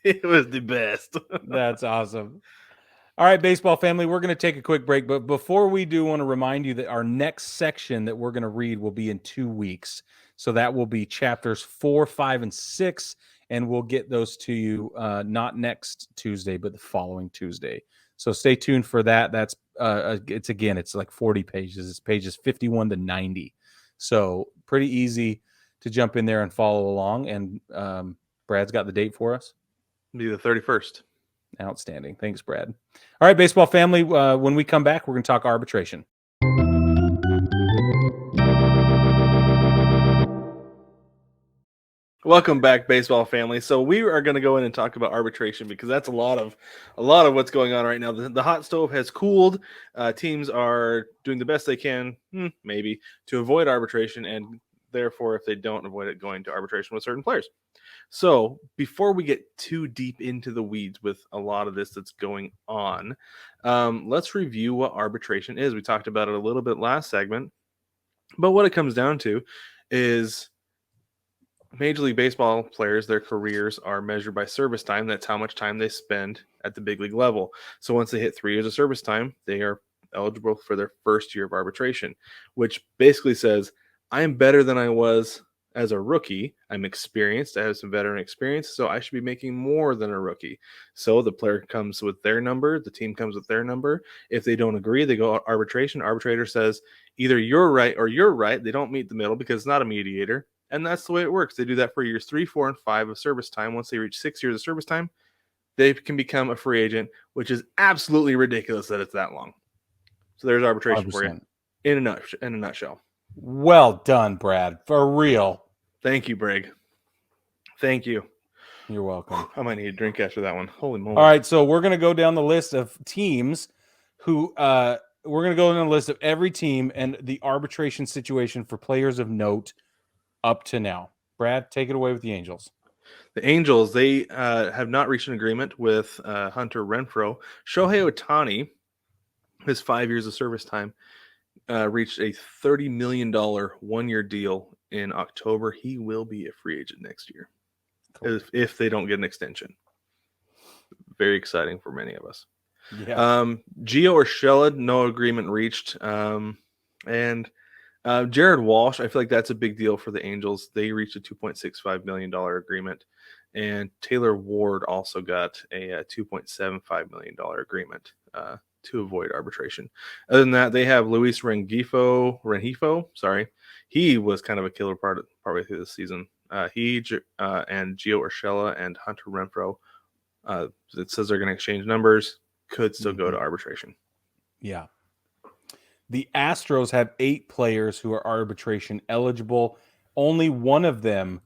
It was the best. That's awesome. All right, baseball family, we're going to take a quick break. But before we do, want to remind you that our next section that we're going to read will be in 2 weeks. So that will be chapters 4, 5, and 6. And we'll get those to you not next Tuesday, but the following Tuesday. So stay tuned for that. That's it's like 40 pages. It's pages 51 to 90. So pretty easy to jump in there and follow along. And Brad's got the date for us. It'll be the 31st. Outstanding. Thanks, Brad. All right, baseball family. When we come back, we're going to talk arbitration. Welcome back, baseball family. So we are going to go in and talk about arbitration because that's a lot of what's going on right now. The hot stove has cooled. Teams are doing the best they can, maybe, to avoid arbitration, and therefore, if they don't avoid it, going to arbitration with certain players. So before we get too deep into the weeds with a lot of this that's going on, let's review what arbitration is. We talked about it a little bit last segment, but what it comes down to is Major League Baseball players, their careers are measured by service time. That's how much time they spend at the big league level. So once they hit 3 years of service time, they are eligible for their first year of arbitration, which basically says, I am better than I was as a rookie. I'm experienced. I have some veteran experience, so I should be making more than a rookie. So the player comes with their number. The team comes with their number. If they don't agree, they go arbitration. Arbitrator says, either you're right or you're right. They don't meet the middle because it's not a mediator. And that's the way it works. They do that for years 3, 4, and 5 of service time. Once they reach 6 years of service time, they can become a free agent, which is absolutely ridiculous that it's that long. So there's arbitration 100%. for you in a nutshell. Well done, Brad. For real. Thank you, Brig. Thank you. You're welcome. I might need a drink after that one. Holy moly. All right, so we're going to go down the list of teams who we're going to go down the list of every team and the arbitration situation for players of note up to now. Brad, take it away with the Angels. The Angels, they have not reached an agreement with Hunter Renfroe. Shohei Ohtani, his 5 years of service time, reached a $30 million one-year deal in October. He will be a free agent next year. Cool. If they don't get an extension. Very exciting for many of us. Yeah. Gio Urshela, no agreement reached. And Jared Walsh, I feel like that's a big deal for the Angels. They reached a $2.65 million agreement. And Taylor Ward also got a $2.75 million agreement to avoid arbitration. Other than that, they have Luis Rengifo. Sorry. He was kind of a killer partway through the season. He and Gio Urshela and Hunter Renfroe, it says they're going to exchange numbers, could still go to arbitration. Yeah. The Astros have 8 players who are arbitration eligible. Only 2 of them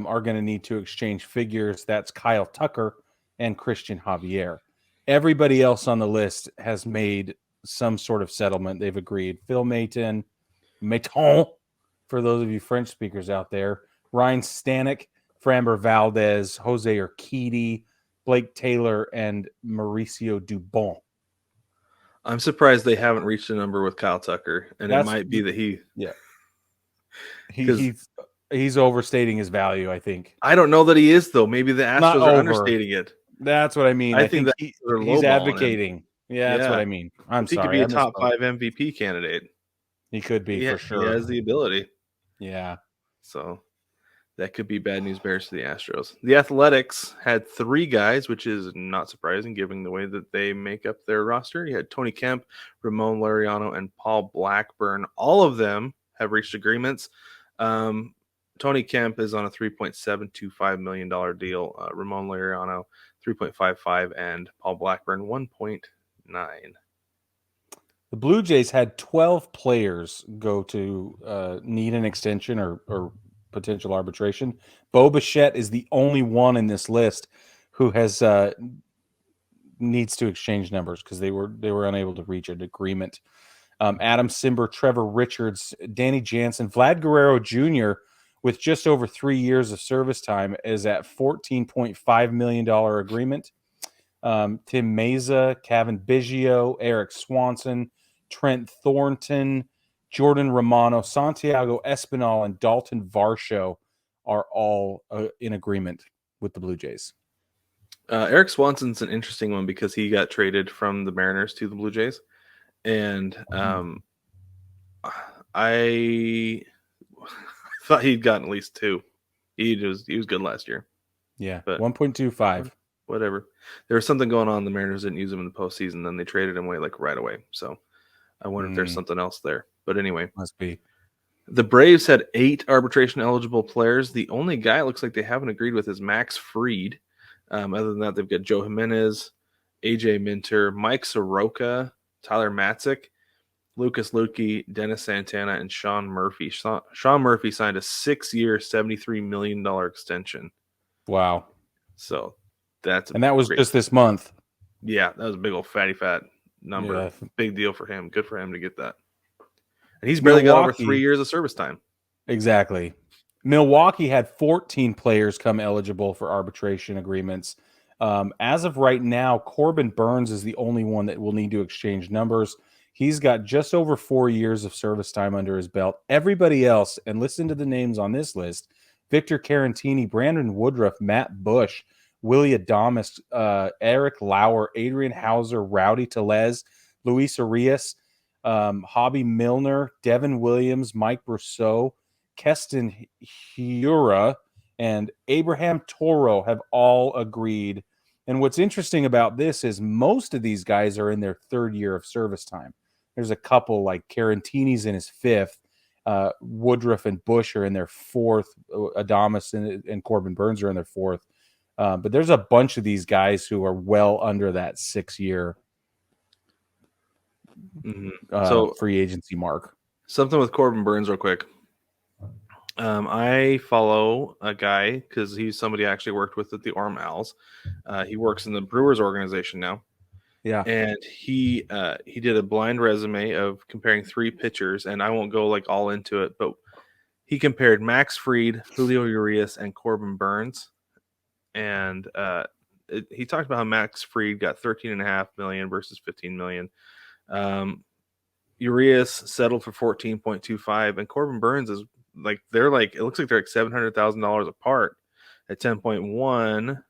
are going to need to exchange figures. That's Kyle Tucker and Christian Javier. Everybody else on the list has made some sort of settlement. They've agreed. Phil Maton, for those of you French speakers out there, Ryan Stanek, Framber Valdez, Jose Urquidy, Blake Taylor, and Mauricio Dubon. I'm surprised they haven't reached a number with Kyle Tucker, and it might be that he's overstating his value, I think. I don't know that he is, though. Maybe the Astros are understating it. That's what I mean. I think he's advocating. Yeah, that's what I mean. I'm sorry. He could be a top 5 MVP candidate. He could be, for sure. He has the ability. Yeah. So that could be bad news bears to the Astros. The Athletics had 3 guys, which is not surprising given the way that they make up their roster. You had Tony Kemp, Ramon Laureano, and Paul Blackburn. All of them have reached agreements. Tony Kemp is on a $3.725 million deal. Ramon Laureano, $3.55, and Paul Blackburn, $1.9. The Blue Jays had 12 players go to need an extension or potential arbitration. Bo Bichette is the only one in this list who has needs to exchange numbers because they were unable to reach an agreement. Adam Simber, Trevor Richards, Danny Jansen, Vlad Guerrero Jr., with just over 3 years of service time, is at $14.5 million agreement. Tim Meza, Kevin Biggio, Eric Swanson, Trent Thornton, Jordan Romano, Santiago Espinal, and Dalton Varsho are all in agreement with the Blue Jays. Eric Swanson's an interesting one because he got traded from the Mariners to the Blue Jays. And I thought he'd gotten at least 2. He was good last year. Yeah, but 1.25. Whatever. There was something going on. The Mariners didn't use him in the postseason. Then they traded him away right away. So I wonder if there's something else there. But anyway. Must be. The Braves had 8 arbitration-eligible players. The only guy it looks like they haven't agreed with is Max Fried. Other than that, they've got Joe Jimenez, AJ Minter, Mike Soroka, Tyler Matzik, Lucas Luque, Dennis Santana, and Sean Murphy. Sean Murphy signed a 6-year, $73 million extension. Wow. So that's and that was great. just this month. Yeah, that was a big old fatty fat number. Yeah. Big deal for him. Good for him to get that. And he's barely got over 3 years of service time. Exactly. Milwaukee had 14 players come eligible for arbitration agreements. As of right now, Corbin Burns is the only one that will need to exchange numbers. He's got just over 4 years of service time under his belt. Everybody else, and listen to the names on this list: Victor Carantini, Brandon Woodruff, Matt Bush, Willie Adames, Eric Lauer, Adrian Hauser, Rowdy Tellez, Luis Arias, Hobby Milner, Devin Williams, Mike Brousseau, Keston Hura, and Abraham Toro have all agreed. And what's interesting about this is most of these guys are in their third year of service time. There's a couple like Carantini's in his fifth. Woodruff and Bush are in their fourth. Adames and Corbin Burns are in their fourth. But there's a bunch of these guys who are well under that 6 year free agency mark. Something with Corbin Burns real quick. I follow a guy because he's somebody I actually worked with at the Orm Owls. He works in the Brewers organization now. Yeah. And he did a blind resume of comparing 3 pitchers, and I won't go like all into it, but he compared Max Fried, Julio Urias, and Corbin Burns. And he talked about how Max Fried got $13.5 million versus $15 million. Urias settled for 14.25, and Corbin Burns is like it looks like they're like $700,000 apart at 10.1.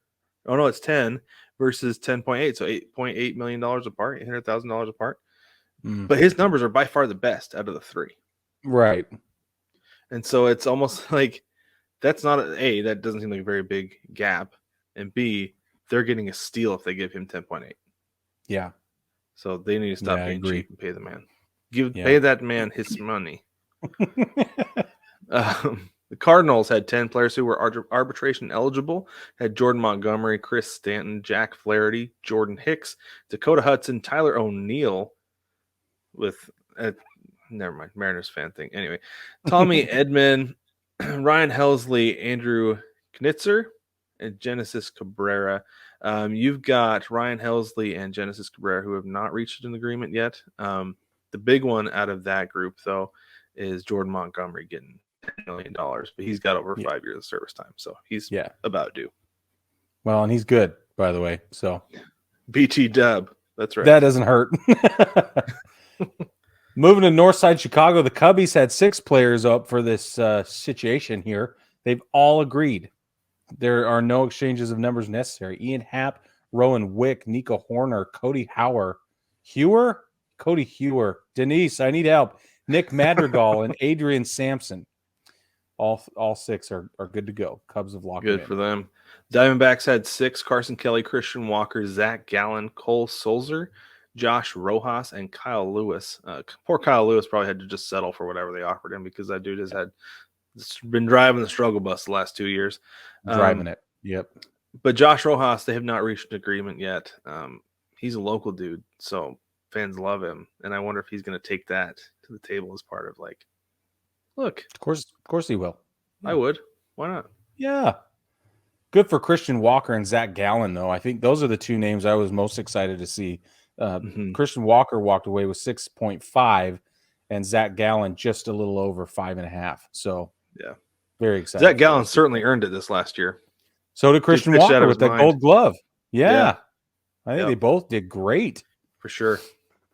Oh no, it's 10 versus 10.8, so $8.8 million apart, $800,000 apart. But his numbers are by far the best out of the 3. Right. And so it's almost like that's not that doesn't seem like a very big gap, and B, they're getting a steal if they give him 10.8. Yeah. So they need to stop being cheap and pay the man. Yeah. Pay that man his money. The Cardinals had 10 players who were arbitration eligible. Had Jordan Montgomery, Chris Stanton, Jack Flaherty, Jordan Hicks, Dakota Hudson, Tyler O'Neill with never mind, Mariners fan thing. Anyway, Tommy Edman, Ryan Helsley, Andrew Knitzer, and Genesis Cabrera. You've got Ryan Helsley and Genesis Cabrera who have not reached an agreement yet. The big one out of that group, though, is Jordan Montgomery getting $10 million, but he's got over 5 years of service time, so he's about due. Well, and he's good, by the way. So BT Dub, that's right. That doesn't hurt. Moving to Northside Chicago, the Cubbies had 6 players up for this situation here. They've all agreed. There are no exchanges of numbers necessary. Ian Happ, Rowan Wick, Nico Horner, Cody Cody Hewer, Denise, I need help, Nick Madrigal, and Adrian Sampson. All 6 are good to go. Cubs have locked good in. For them. Diamondbacks had 6: Carson Kelly, Christian Walker, Zach Gallen, Cole Sulzer, Josh Rojas, and Kyle Lewis. Poor Kyle Lewis probably had to just settle for whatever they offered him because that dude has been driving the struggle bus the last 2 years. Driving it. Yep. But Josh Rojas, they have not reached an agreement yet. He's a local dude, so fans love him. And I wonder if he's going to take that to the table as part of like, look. Of course he will. I would. Why not? Yeah. Good for Christian Walker and Zach Gallen, though. I think those are the 2 names I was most excited to see. Christian Walker walked away with 6.5, and Zach Gallen just a little over 5.5. So, yeah, very excited. Zach Gallen certainly earned it this last year. So did Christian Walker with that Gold Glove. Yeah. I think they both did great. For sure.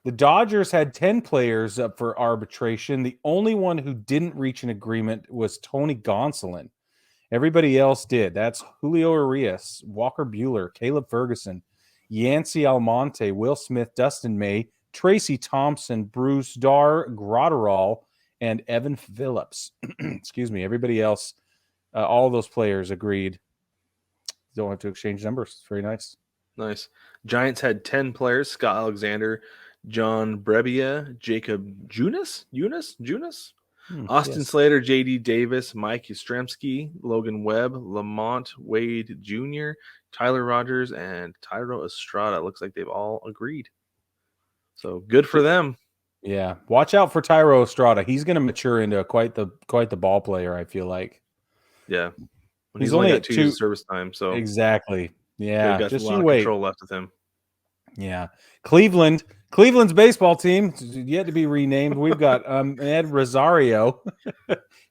The Dodgers had 10 players up for arbitration. The only one who didn't reach an agreement was Tony Gonsolin. Everybody else did. That's Julio Urias, Walker Buehler, Caleb Ferguson, Yancy Almonte, Will Smith, Dustin May, Tracy Thompson, Bruce Dar, Gratterall, and Evan Phillips. Excuse me. Everybody else, all those players agreed. Don't have to exchange numbers. It's very nice. Nice. Giants had 10 players: Scott Alexander, John Brebbia, Jacob Junis, Austin Slater, J.D. Davis, Mike Yastrzemski, Logan Webb, Lamont Wade Jr., Tyler Rogers, and Tyro Estrada. Looks like they've all agreed. So good for them. Yeah, watch out for Tyro Estrada. He's going to mature into quite the ball player. I feel like Yeah, when he's he's only only got at 2 years two. of service time, so Exactly. they've Yeah, got a just you lot of wait. control left with him. Yeah, Cleveland's baseball team yet to be renamed. We've got Ed Rosario,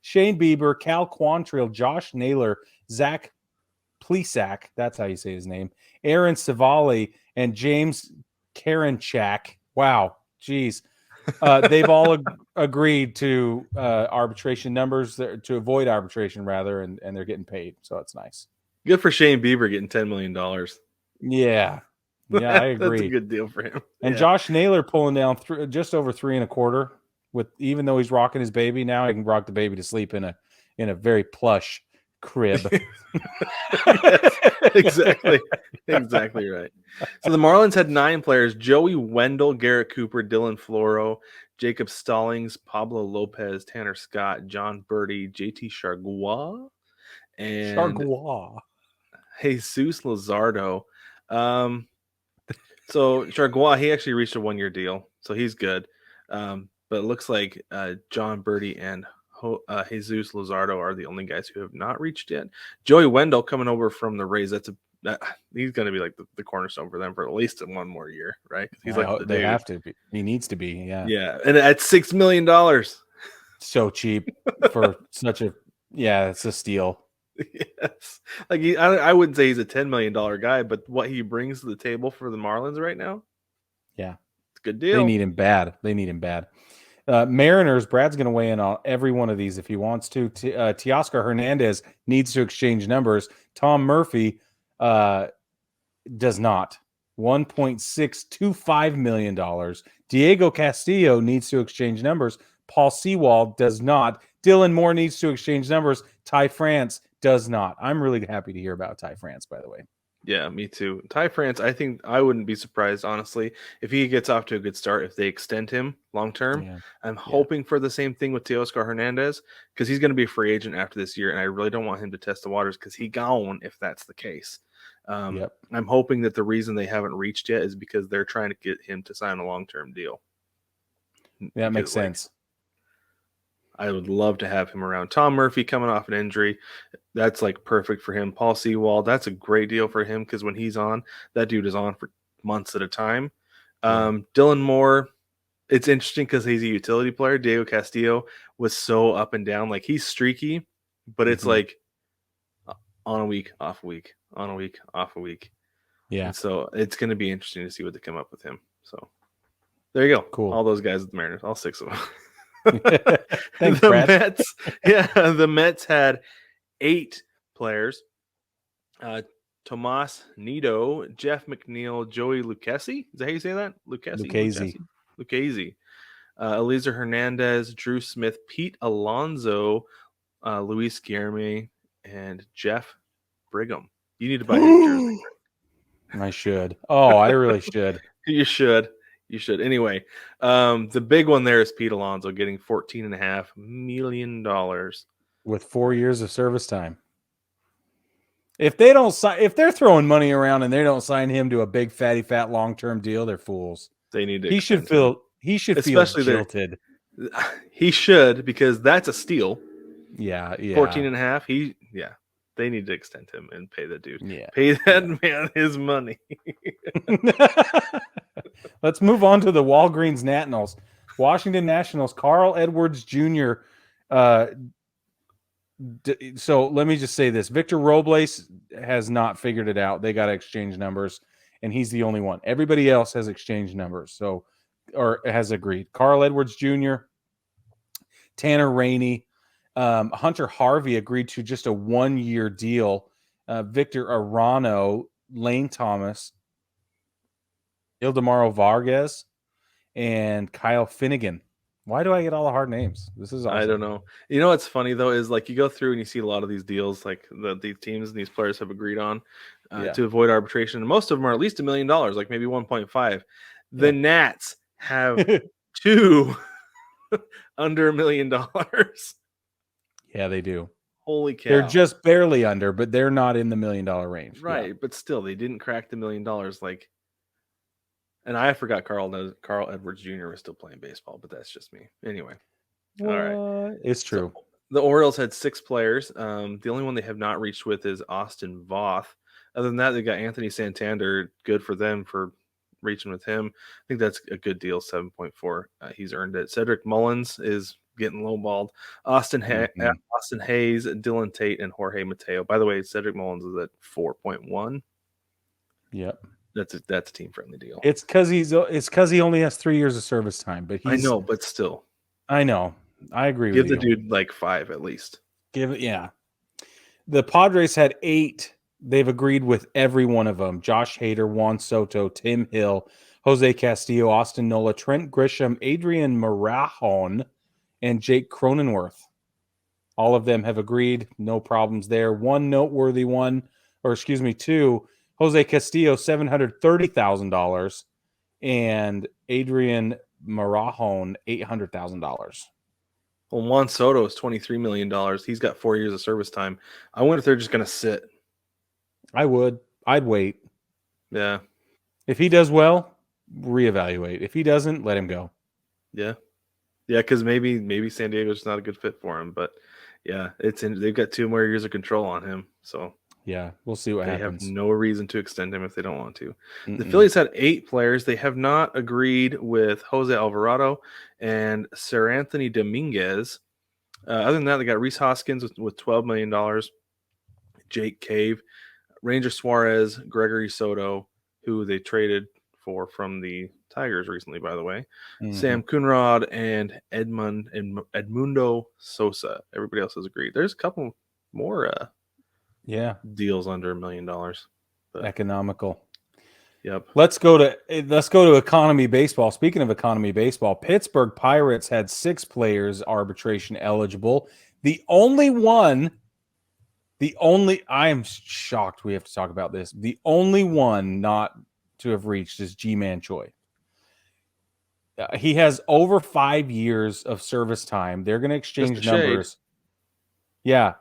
Shane Bieber, Cal Quantrill, Josh Naylor, Zach Plesac. That's how you say his name. Aaron Savali and James Karenchak. Wow, geez. They've all agreed to arbitration numbers to avoid arbitration rather, and they're getting paid, so it's nice. Good for Shane Bieber getting $10 million. Yeah, I That's a agree. good deal for him. And Yeah. Josh Naylor pulling down just over 3.25. With even though he's rocking his baby now, he can rock the baby to sleep in a very plush crib. Yes, exactly right. So the Marlins had 9 players: Joey Wendell, Garrett Cooper, Dylan Floro, Jacob Stallings, Pablo Lopez, Tanner Scott, John Birdie, JT Chargois, and Chargois. Jesus Luzardo. So Chargois, he actually reached a 1-year deal, so he's good. But it looks like John Birdie and Jesus Luzardo are the only guys who have not reached yet. Joey Wendell coming over from the Rays. He's going to be like the cornerstone for them for at least 1 more year, right? He's like the They dude. have to be. He needs to be. Yeah. Yeah, and at $6 million. So cheap for such a. Yeah, it's a steal. Yes, like I wouldn't say he's a $10 million guy, but what he brings to the table for the Marlins right now, yeah, it's a good deal. They need him bad. Mariners. Brad's going to weigh in on every one of these if he wants to. Teoscar Hernandez needs to exchange numbers. Tom Murphy does not. $1.625 million. Diego Castillo needs to exchange numbers. Paul Sewald does not. Dylan Moore needs to exchange numbers. Ty France does not. I'm really happy to hear about Ty France, by the way. Yeah, me too. Ty France, I think I wouldn't be surprised, honestly, if he gets off to a good start, if they extend him long term. Yeah. I'm hoping for the same thing with Teoscar Hernandez because he's going to be a free agent after this year, and I really don't want him to test the waters because he gone if that's the case. I'm hoping that the reason they haven't reached yet is because they're trying to get him to sign a long-term deal. That makes sense. I would love to have him around. Tom Murphy coming off an injury, that's like perfect for him. Paul Sewald, that's a great deal for him because when he's on, that dude is on for months at a time. Dylan Moore, it's interesting because he's a utility player. Diego Castillo was so up and down. Like he's streaky, but it's like on a week, off a week, on a week, off a week. Yeah. And so it's going to be interesting to see what they come up with him. So there you go. Cool. All those guys at the Mariners, all 6 of them. Thanks, the Brad. Mets, the Mets had 8 players: Tomas Nido, Jeff McNeil, Joey Lucchesi. Is that how you say that? Lucchesi. Eliezer Hernandez, Drew Smith, Pete Alonso, Luis Guillerme, and Jeff Brigham. You need to buy his jersey. I should. Oh, I really should. You should. Anyway, the big one there is Pete Alonso getting $14.5 million with 4 years of service time. If they don't sign, if they're throwing money around and they don't sign him to a big fatty fat long-term deal, they're fools. They need to. He should feel jilted. He should, because that's a steal. Yeah. 14.5. They need to extend him and pay that dude. Yeah. Pay that man his money. Let's move on to the Walgreens Nationals. Washington Nationals, Carl Edwards Jr. So let me just say this. Victor Robles has not figured it out. They got to exchange numbers, and he's the only one. Everybody else has exchanged numbers, or has agreed. Carl Edwards Jr., Tanner Rainey, Hunter Harvey agreed to just a 1-year deal. Victor Arano, Lane Thomas, Ildemaro Vargas, and Kyle Finnegan. Why do I get all the hard names? This is awesome. I don't know. You know what's funny though is like you go through and you see a lot of these deals like these teams and these players have agreed on to avoid arbitration. And most of them are at least $1 million, like maybe 1.5. The Nats have 2 under $1 million. Yeah, they do. Holy cow. They're just barely under, but they're not in the $1 million range. Right, but still they didn't crack the $1 million. Like And I forgot Carl Edwards Jr. was still playing baseball, but that's just me. Anyway, all right. What? It's So true. the Orioles had 6 players. The only one they have not reached with is Austin Voth. Other than that, they got Anthony Santander. Good for them for reaching with him. I think that's a good deal. 7.4. He's earned it. Cedric Mullins is getting lowballed. Austin Hayes, Dylan Tate, and Jorge Mateo. By the way, Cedric Mullins is at 4.1. Yep. That's a team friendly deal. It's because he only has 3 years of service time, but I know, but still, I know. I agree give with the you. dude like 5 at least. Yeah. The Padres had 8. They've agreed with every one of them. Josh Hader, Juan Soto, Tim Hill, Jose Castillo, Austin Nola, Trent Grisham, Adrian Morajon, and Jake Cronenworth. All of them have agreed. No problems there. One noteworthy one, two, Jose Castillo, $730,000, and Adrian Morajon, $800,000. Well, Juan Soto is $23 million. He's got 4 years of service time. I wonder if they're just going to sit. I would. I'd wait. Yeah. If he does well, reevaluate. If he doesn't, let him go. Yeah. Yeah, because maybe San Diego's not a good fit for him. But yeah, they've got 2 more years of control on him. So yeah, we'll see what happens. They have no reason to extend him if they don't want to. The Phillies had 8 players. They have not agreed with Jose Alvarado and Sir Anthony Dominguez. Other than that, they got Reese Hoskins with $12 million, Jake Cave, Ranger Suarez, Gregory Soto, who they traded for from the Tigers recently, by the way, Sam Coonrod, and Edmundo Sosa. Everybody else has agreed. There's a couple more deals under $1 million. But economical. Yep. Let's go to economy baseball. Speaking of economy baseball, Pittsburgh Pirates had 6 players arbitration eligible. I am shocked we have to talk about this. The only one not to have reached is Ji-Man Choi. He has over 5 years of service time. They're going to exchange numbers. Yeah,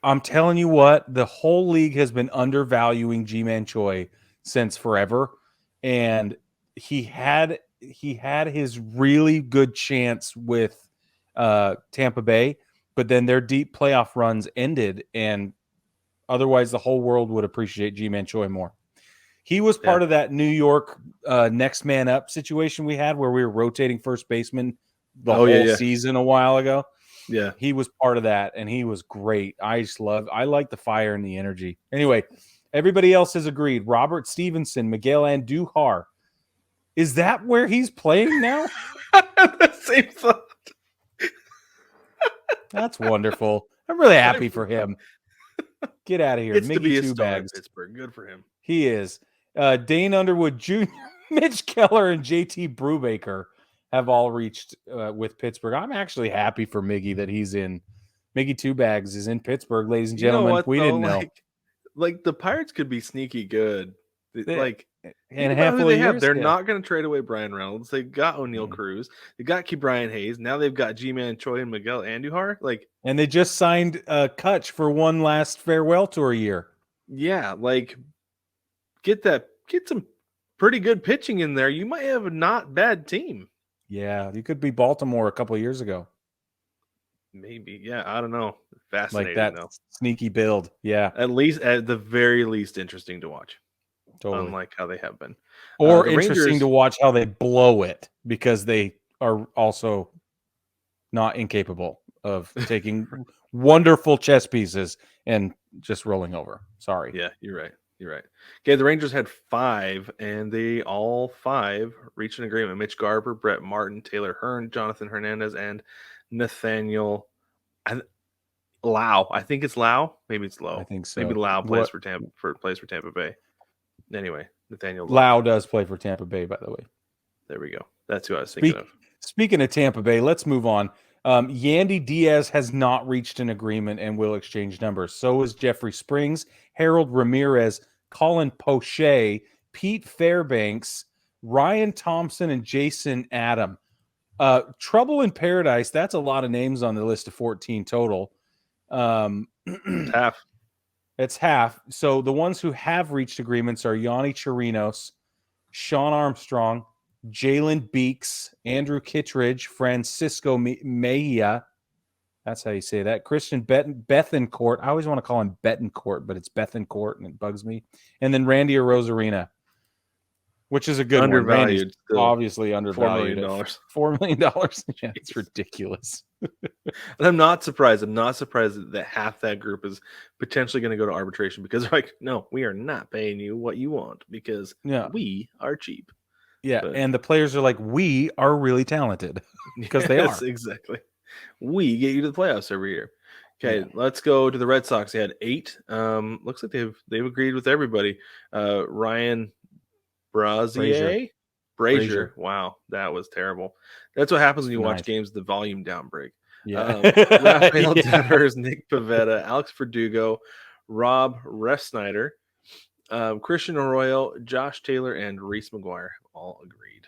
I'm telling you what, the whole league has been undervaluing Ji-Man Choi since forever, and he had his really good chance with Tampa Bay, but then their deep playoff runs ended, and otherwise the whole world would appreciate Ji-Man Choi more. He was part of that New York next man up situation we had where we were rotating first baseman the whole season a while ago. Yeah. He was part of that, and he was great. I like the fire and the energy. Anyway, everybody else has agreed. Robert Stevenson, Miguel Andujar. Is that where he's playing now? The same thought. That's wonderful. I'm really happy for him. Get out of here. It's Mickey to be a Two star Bags. in Pittsburgh. Good for him. He is. Dane Underwood Jr., Mitch Keller, and JT Brubaker have all reached with Pittsburgh. I'm actually happy for Miggy that he's in. Miggy Two Bags is in Pittsburgh, ladies and gentlemen. You know what, didn't know. Like the Pirates could be sneaky good. And a handful of years, they're not going to trade away Brian Reynolds. They got O'Neill Cruz. They got Brian Hayes. Now they've got Ji-Man Choi and Miguel Andujar. And they just signed Kutch for one last farewell tour year. Yeah, get some pretty good pitching in there. You might have a not bad team. Yeah, you could be Baltimore a couple of years ago. Maybe. Yeah, I don't know. Fascinating, like that though. Sneaky build. Yeah. At the very least, interesting to watch. Totally. Unlike how they have been. Or interesting to watch how they blow it, because they are also not incapable of taking wonderful chess pieces and just rolling over. Sorry. Yeah, you're right. Okay, the Rangers had 5, and they all 5 reached an agreement. Mitch Garber, Brett Martin, Taylor Hearn, Jonathan Hernandez, and Nathaniel Lau. I think it's Lau. Maybe it's Lowe. I think so. Maybe Lau plays for Tampa Bay. Anyway, Nathaniel Lau does play for Tampa Bay, by the way. There we go. That's who I was thinking of. Speaking of Tampa Bay, let's move on. Yandy Diaz has not reached an agreement and will exchange numbers. So is Jeffrey Springs, Harold Ramirez, Colin Poche, Pete Fairbanks, Ryan Thompson, and Jason Adam. Trouble in Paradise, that's a lot of names on the list of 14 total. Half. It's half. So the ones who have reached agreements are Yanni Chirinos, Sean Armstrong, Jalen Beeks, Andrew Kittredge, Francisco Mejia. That's how you say that. Christian Bethencourt. I always want to call him Bettencourt, but it's Bethencourt, and it bugs me. And then Randy Rosarina, which is a good one. Randy's Undervalued. Still. obviously $4 undervalued. million. $4 million. Yeah, it's ridiculous. And I'm not surprised. I'm not surprised that half that group is potentially going to go to arbitration because they're like, no, we are not paying you what you want because we are cheap. Yeah, and the players are like, we are really talented because they are. Exactly. We get you to the playoffs every year. Okay, let's go to the Red Sox. They had 8. Looks like they've agreed with everybody. Ryan Brazier. Wow, that was terrible. That's what happens when you watch games with the volume down, Brig. Yeah. Rafael Devers, Nick Pivetta, Alex Verdugo, Rob Refsnyder, Christian Arroyo, Josh Taylor, and Reese McGuire all agreed.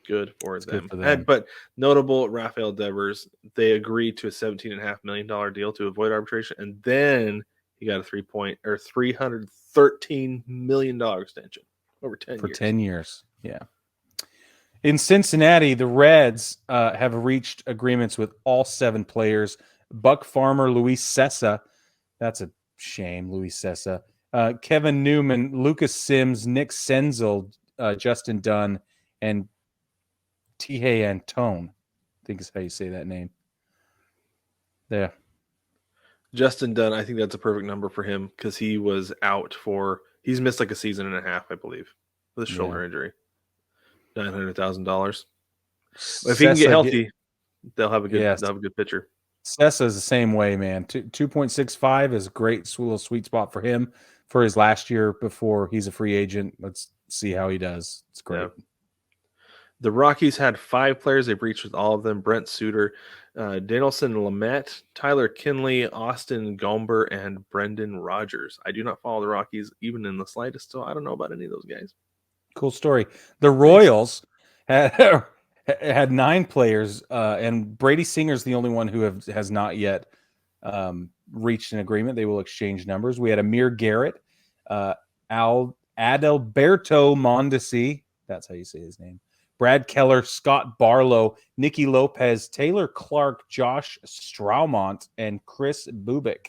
Good for them. But notable, Rafael Devers, they agreed to a $17.5 million deal to avoid arbitration, and then he got a $313 million extension over 10 years. For 10 years, yeah. In Cincinnati, the Reds have reached agreements with all 7 players. Buck Farmer, Luis Sessa. That's a shame, Luis Sessa. Kevin Newman, Lucas Sims, Nick Senzel, Justin Dunn, and Tihei Antone. I think is how you say that name. Yeah. Justin Dunn, I think that's a perfect number for him because he was out he's missed like a season and a half, I believe, with a shoulder injury. $900,000. If he can get healthy, they'll have a good pitcher. Sessa is the same way, man. 2.65 is a great little sweet spot for him for his last year before he's a free agent. Let's see how he does. It's great. Yeah. The Rockies had 5 players. They've reached with all of them. Brent Suter, Danielson Lamet, Tyler Kinley, Austin Gomber, and Brendan Rodgers. I do not follow the Rockies even in the slightest, so I don't know about any of those guys. Cool story. The Royals had 9 players, and Brady Singer's the only one who has not yet reached an agreement. They will exchange numbers. We had Amir Garrett, Adalberto Mondesi. That's how you say his name. Brad Keller, Scott Barlow, Nicky Lopez, Taylor Clark, Josh Straumont, and Chris Bubik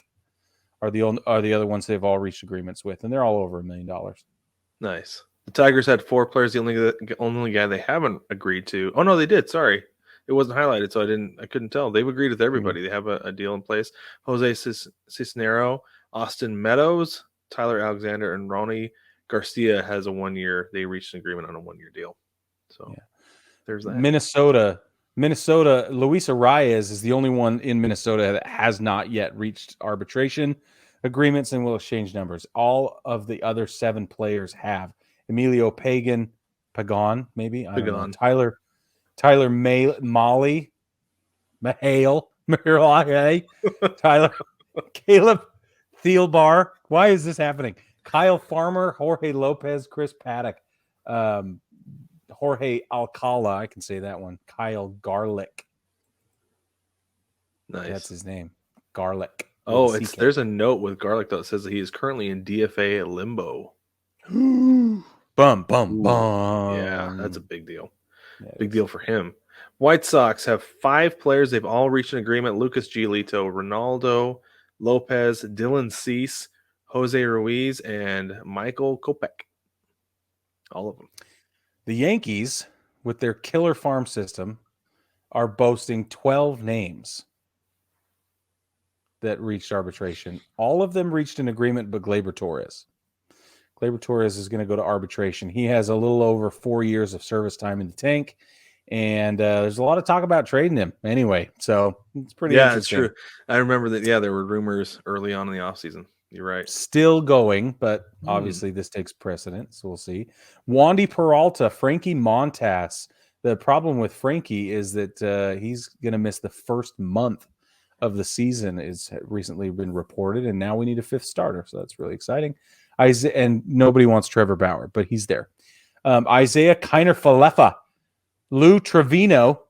are the other ones they've all reached agreements with, and they're all over $1 million. Nice. The Tigers had 4 players. The only guy they haven't agreed to. Oh no, they did. Sorry, it wasn't highlighted, so I couldn't tell. They've agreed with everybody. They have a deal in place. Jose Cisnero, Austin Meadows, Tyler Alexander, and Ronnie Garcia has a 1-year. They reached an agreement on a 1-year deal. So there's that. Minnesota, Luis Arias is the only one in Minnesota that has not yet reached arbitration agreements and will exchange numbers. All of the other 7 players have. Emilio Pagan, maybe? I don't know. Tyler Mahale, Tyler, Caleb Thielbar. Why is this happening? Kyle Farmer, Jorge Lopez, Chris Paddock, Jorge Alcala, I can say that one. Kyle Garlick. Nice. That's his name. Garlick. Oh, there's a note with Garlick that says that he is currently in DFA limbo. Bum. Yeah, that's a big deal. Big deal for him. White Sox have 5 players. They've all reached an agreement. Lucas Giolito, Ronaldo Lopez, Dylan Cease, Jose Ruiz, and Michael Kopech. All of them. The Yankees, with their killer farm system, are boasting 12 names that reached arbitration. All of them reached an agreement but Gleyber Torres. Gleyber Torres is going to go to arbitration. He has a little over 4 years of service time in the tank, and there's a lot of talk about trading him anyway. So it's pretty interesting. Yeah, it's true. I remember that, there were rumors early on in the offseason. You're right. Still going, but obviously this takes precedence. So we'll see. Wandy Peralta, Frankie Montas. The problem with Frankie is that he's going to miss the first month of the season. Is recently been reported, and now we need a 5th starter. So that's really exciting. And nobody wants Trevor Bauer, but he's there. Isaiah Kiner-Falefa, Lou Trevino,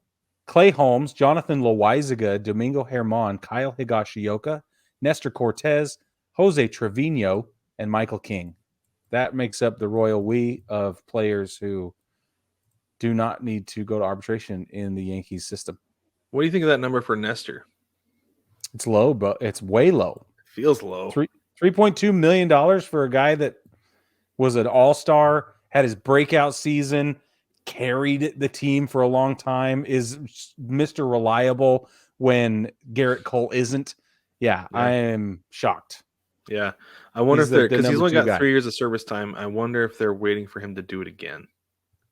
Clay Holmes, Jonathan Loaizaga, Domingo Herman, Kyle Higashioka, Nestor Cortez, Jose Trevino, and Michael King. that makes up the royal we of players who do not need to go to arbitration in the Yankees system. What do you think of that number for Nestor? It's low, but it's way low. Feels low. $3.2 million for a guy that was an all-star, had his breakout season, carried the team for a long time, is Mr. Reliable when Garrett Cole isn't. Yeah. I am shocked. Yeah. I wonder He's if they're, the because he's number only two got guy. 3 years of service time. I wonder if they're waiting for him to do it again.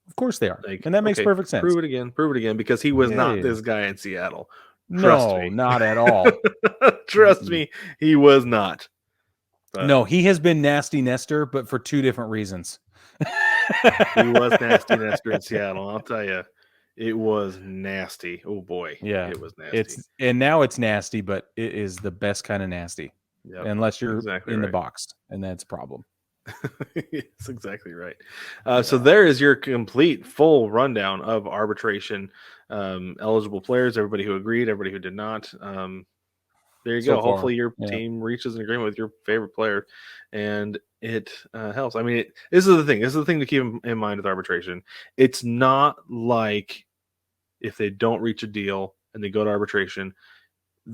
Of course they are. Like, And that makes okay, perfect sense. Prove it again, because he was not Yeah. this guy in Seattle. Trust No, me. not at all. Trust me, he was not. But No, he has been nasty Nestor, but for 2 different reasons. he was nasty Nestor in Seattle. I'll tell you, it was nasty. Oh boy, Yeah, it was nasty. And now it's nasty, but it is the best kind of nasty. Yep, unless you're exactly in the right. box, and that's a problem. That's exactly right. So there is your complete full rundown of arbitration eligible players, everybody who agreed, everybody who did not. There you So go. far, Hopefully your yeah. team reaches an agreement with your favorite player, and it helps. I mean, this is the thing. This is the thing to keep in mind with arbitration. It's not like if they don't reach a deal and they go to arbitration,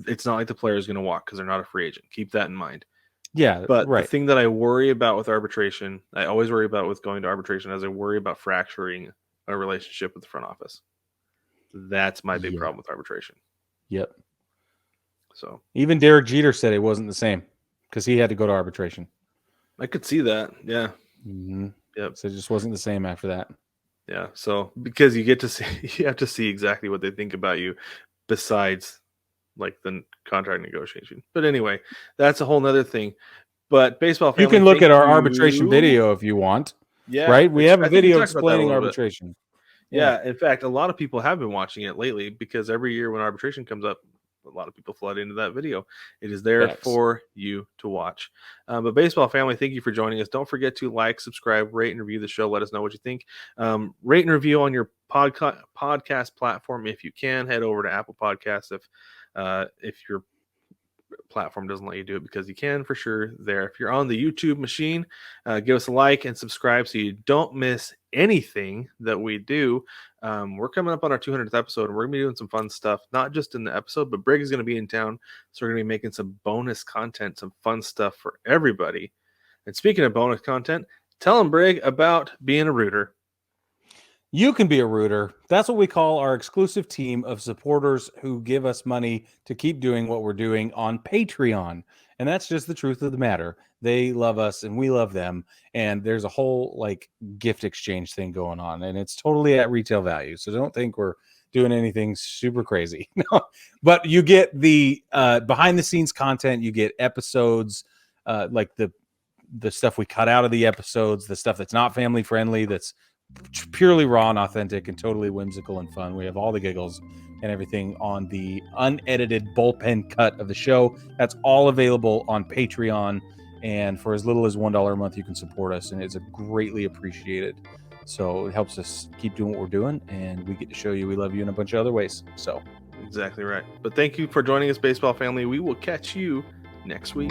it's not like the player is going to walk because they're not a free agent. Keep that in mind. Yeah, But right. the thing that I worry about with arbitration, I always worry about with going to arbitration, as I worry about fracturing a relationship with the front office. That's my big problem with arbitration. Yep. So even Derek Jeter said it wasn't the same because he had to go to arbitration. I could see that. Yeah. Mm-hmm. Yep. So it just wasn't the same after that. Yeah. So because you get to see, you have to see exactly what they think about you besides like the contract negotiation. But anyway, that's a whole nother thing. But baseball family, you can look at our arbitration video if you want. Yeah. Right. We have a video explaining arbitration. Yeah. In fact, a lot of people have been watching it lately because every year when arbitration comes up, a lot of people flood into that video. It is there for you to watch. But baseball family, thank you for joining us. Don't forget to like, subscribe, rate, and review the show. Let us know what you think. Rate and review on your podcast platform if you can. Head over to Apple Podcasts if your platform doesn't let you do it, because you can for sure there. If you're on the YouTube machine, give us a like and subscribe so you don't miss anything that we do. We're coming up on our 200th episode, and we're gonna be doing some fun stuff, not just in the episode, but Brig is gonna be in town, so we're gonna be making some bonus content, some fun stuff for everybody. And speaking of bonus content, tell them, Brig, about being a rooter. You can be a rooter. That's what we call our exclusive team of supporters who give us money to keep doing what we're doing on Patreon. And that's just the truth of the matter. They love us and we love them. And there's a whole like gift exchange thing going on. And it's totally at retail value. So don't think we're doing anything super crazy. No, but you get the behind the scenes content. You get episodes like the stuff we cut out of the episodes, the stuff that's not family friendly, that's purely raw and authentic and totally whimsical and fun. We have all the giggles and everything on the unedited bullpen cut of the show. That's all available on Patreon, and for as little as $1 a month you can support us, and it's greatly appreciated. So it helps us keep doing what we're doing, and we get to show you we love you in a bunch of other ways. So exactly right. But thank you for joining us, baseball family. We will catch you next week.